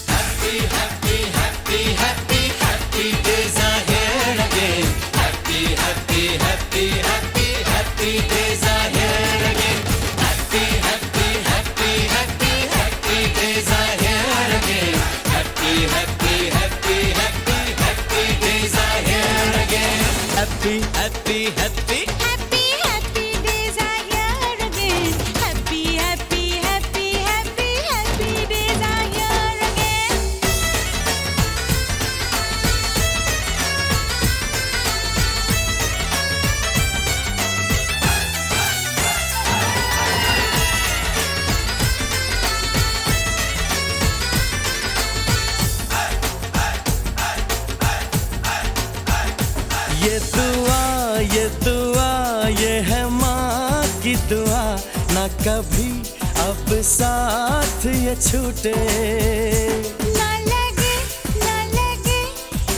Happy happy happy happy happy days are here again. Happy happy happy happy happy days are here again. Happy happy happy happy happy days are here again. Happy happy happy happy happy days are here again. Happy happy happy happy happy days are here again. Happy happy happy happy happy days are here again. ये है माँ की दुआ, ना कभी अब साथ ये छूटे। ना लगे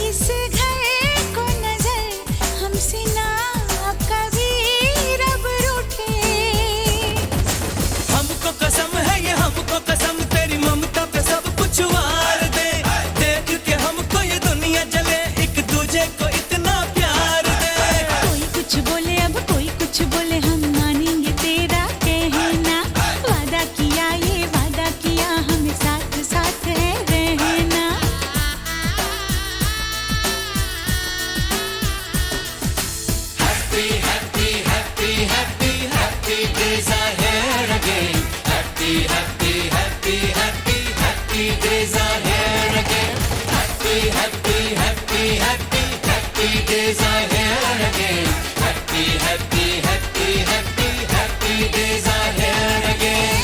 इस घर को नजर, हमसे ना कभी रब रूठे। हमको कसम है ये हमको कसम, तेरी ममता पे सब कुछ वार दे। देख के हमको ये दुनिया जले, एक दूजे को इतना प्यार दे। कोई कुछ बोले अब कोई कुछ बोले, हम मानेंगे तेरा कहना। वादा किया ये वादा किया, हमें साथ साथ है रहना। Happy, happy, happy, happy, happy days are here again. Happy, happy, happy, happy, happy days are here again. Happy, happy, happy, happy, happy days are here again. Happy, happy, happy, happy, happy days are here again.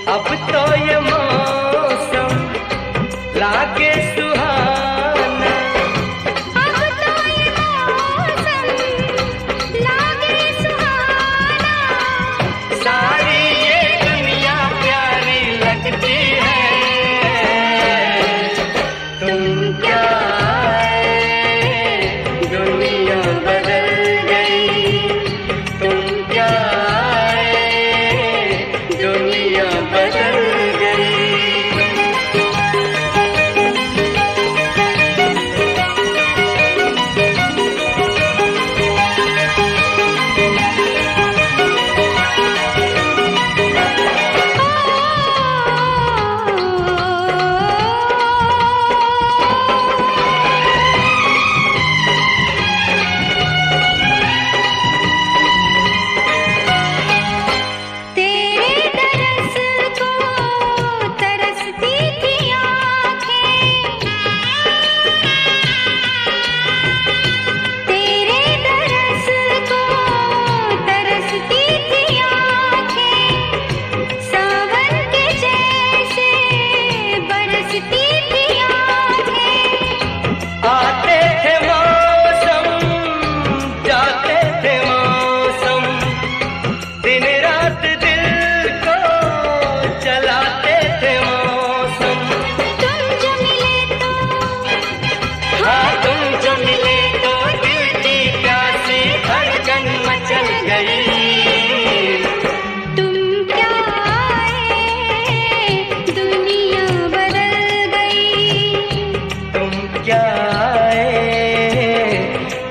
अब तो ये मौसम लागे सुहाना, अब तो ये मौसम लागे सुहाना, सारी ये दुनिया प्यारी लगती है। तुम क्या आए, दुनिया बदल गई। तुम क्या आए, दुनिया बदल गई। तेरे तरस को तरसती थी आँखें, तेरे तरस को तरसती थी आँखें, सावन के जैसे बरसती थी आँखें। आते थे मौसम, जाते थे मौसम, दिन रात दिल को चलाते थे मौसम। तुम जो मिले तो हाँ तुम जो मिले तो दिल की प्यासी धड़कन मचल गई। तुम क्या आए, दुनिया बदल गई। तुम क्या आए,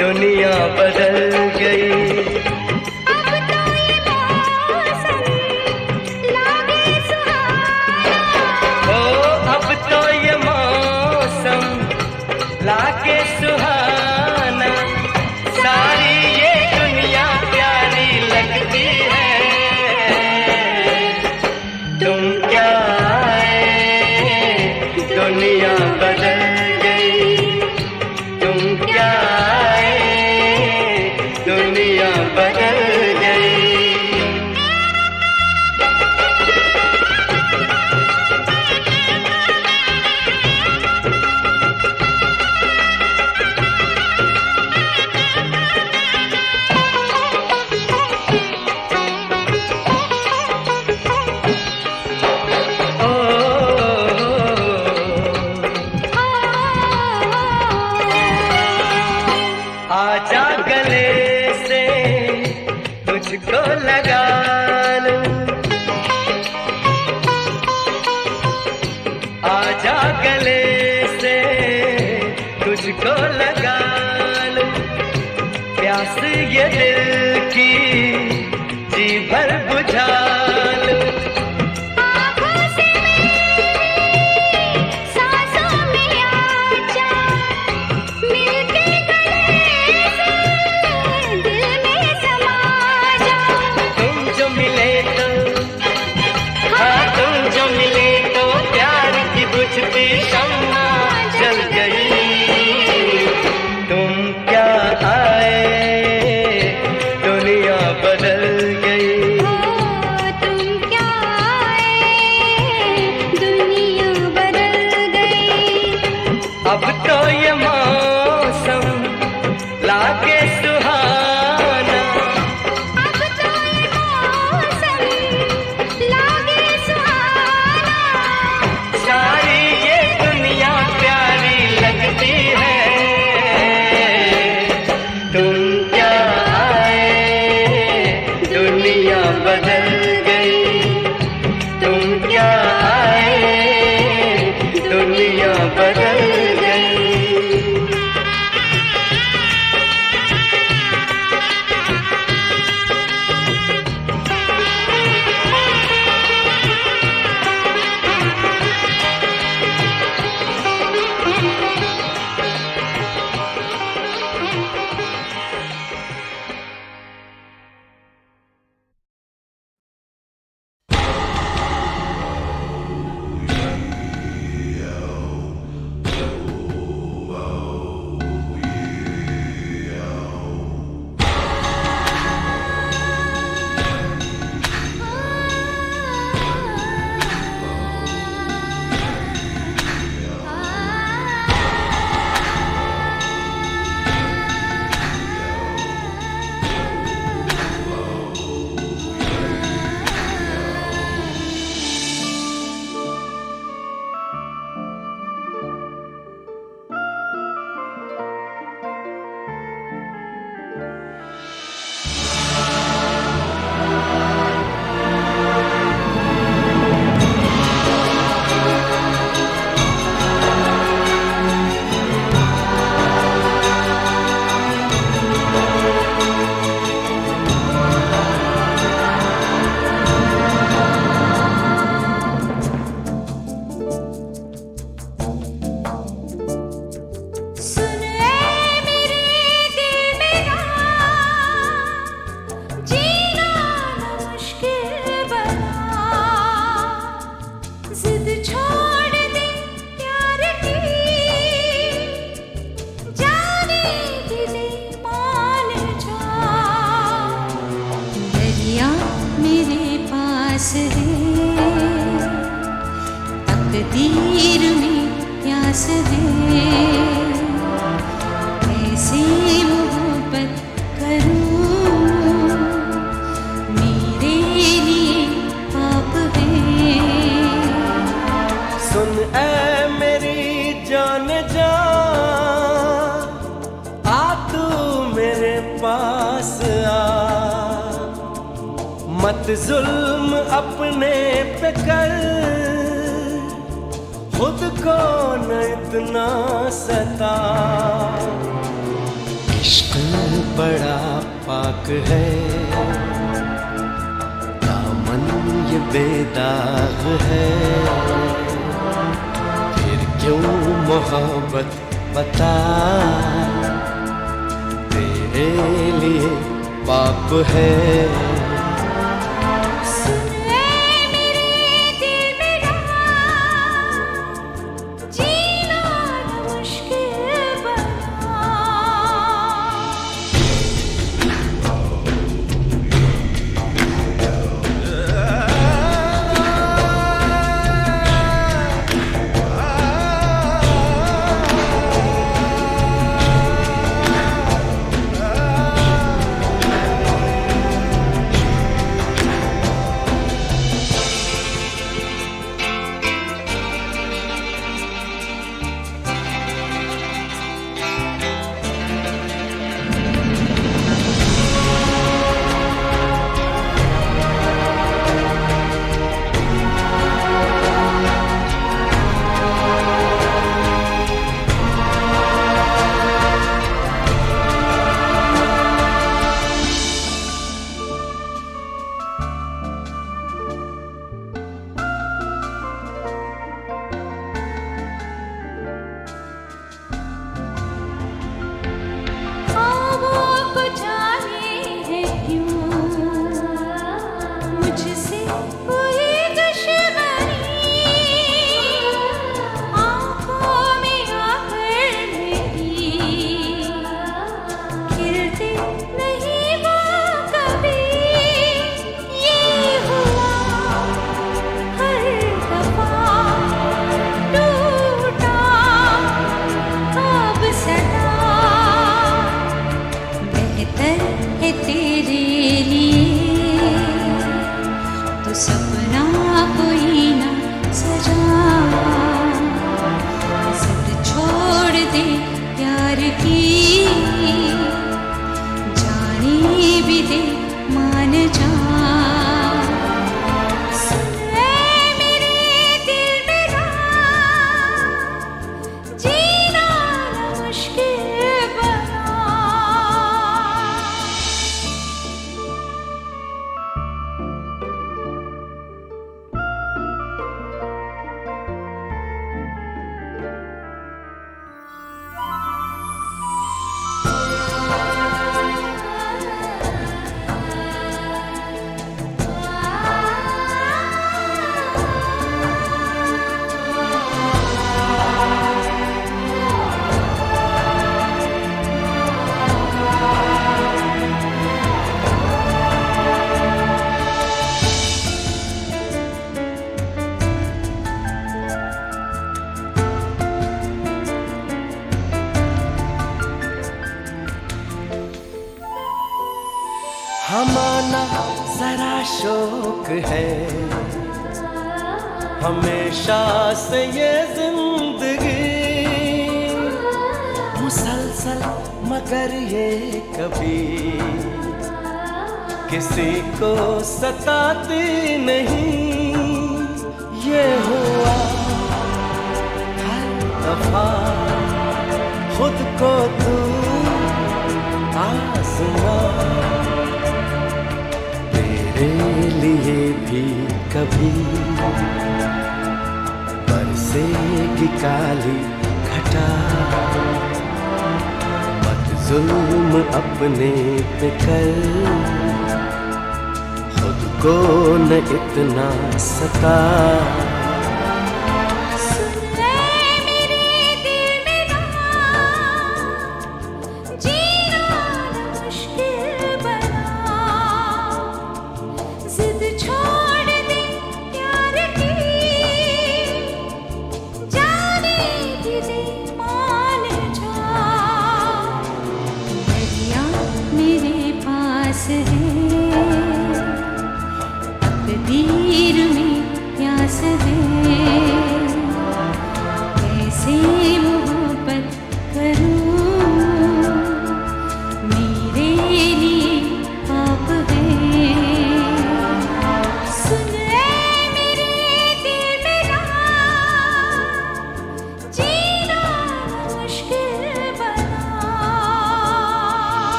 दुनिया बदल गई। अब तो ये मौसम लागे सुहाना, ओ अब तो ये मौसम लागे सुहाना, सारी ये दुनिया प्यारी लगती है। तुम क्या आए, दुनिया बदल गई। तुम क्या आए, दुनिया बदल गई। आजा गले से तुझको लगा लूं, आजा गले से तुझको लगा लूं, प्यास ये दिल की जी भर बुझा लूं। आँखों से मेरी सांसों में आजा, मिलके गले से दिल में समा जा। तुम जो मिले तो हाँ तुम जो मिले तो प्यार की बुझती शम्मा जल गई। तुम क्या आए, दुनिया बदल गई। तकदीर में प्यास है, कैसे मोहब्बत करूं, मेरे लिए पाप है। सुन ऐ मेरी जान जा, आ तू मेरे पास आ, मत जुल्म अपने पे कर, खुद को न इतना सता। इश्क बड़ा पाक है, दामन ये बेदाग है, फिर क्यों मोहब्बत बता, तेरे लिए पाप है। हमाना जरा शौक है हमेशा से ये जिंदगी मुसलसल, मगर ये कभी किसी को सताती नहीं। ये हुआ हर दफा खुद को तू आज़मा, तेरे लिए भी कभी बरसेगी काली घटा। मत जुल्म अपने पे कर, खुद को न इतना सता।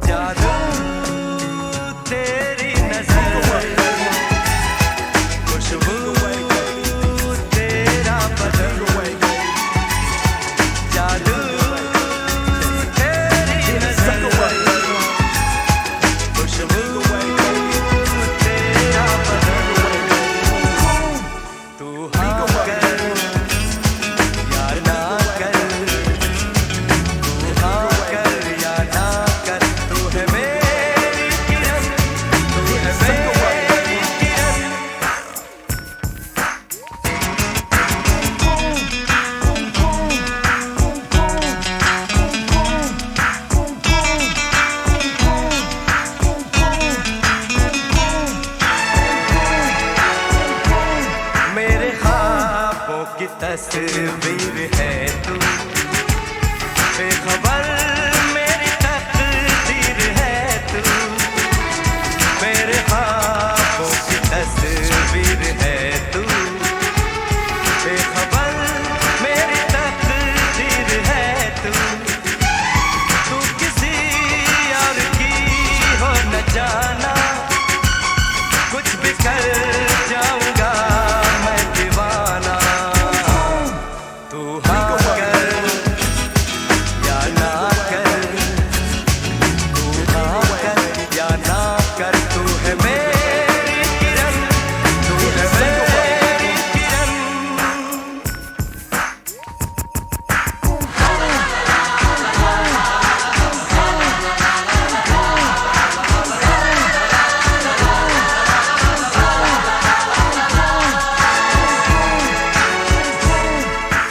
जादू तेरी नजर, खुशबू तेरा बदन, जादू तेरी नजर, खुशबू तेरा बदन, तू हाँ कर या ना कर, तू हाँ कर या ना कर, तू है मेरी किरण, तू है मेरी किरण। मेरे ख्वाबों की तस्वीर है तू, बेखबर मेरी तकदीर है तू, मेरे ख्वाबों की तस्वीर है तू, बेखबर मेरी तकदीर है तू, तू किसी और की हो न जाना, कुछ भी कर जाऊंगा मैं दीवाना, तू हाँ कर या ना कर, तू हाँ कर या ना कर, तू है मेरी किरण, तू है मेरी किरण।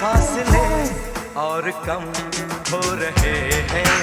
फासले और कम हो रहे हैं,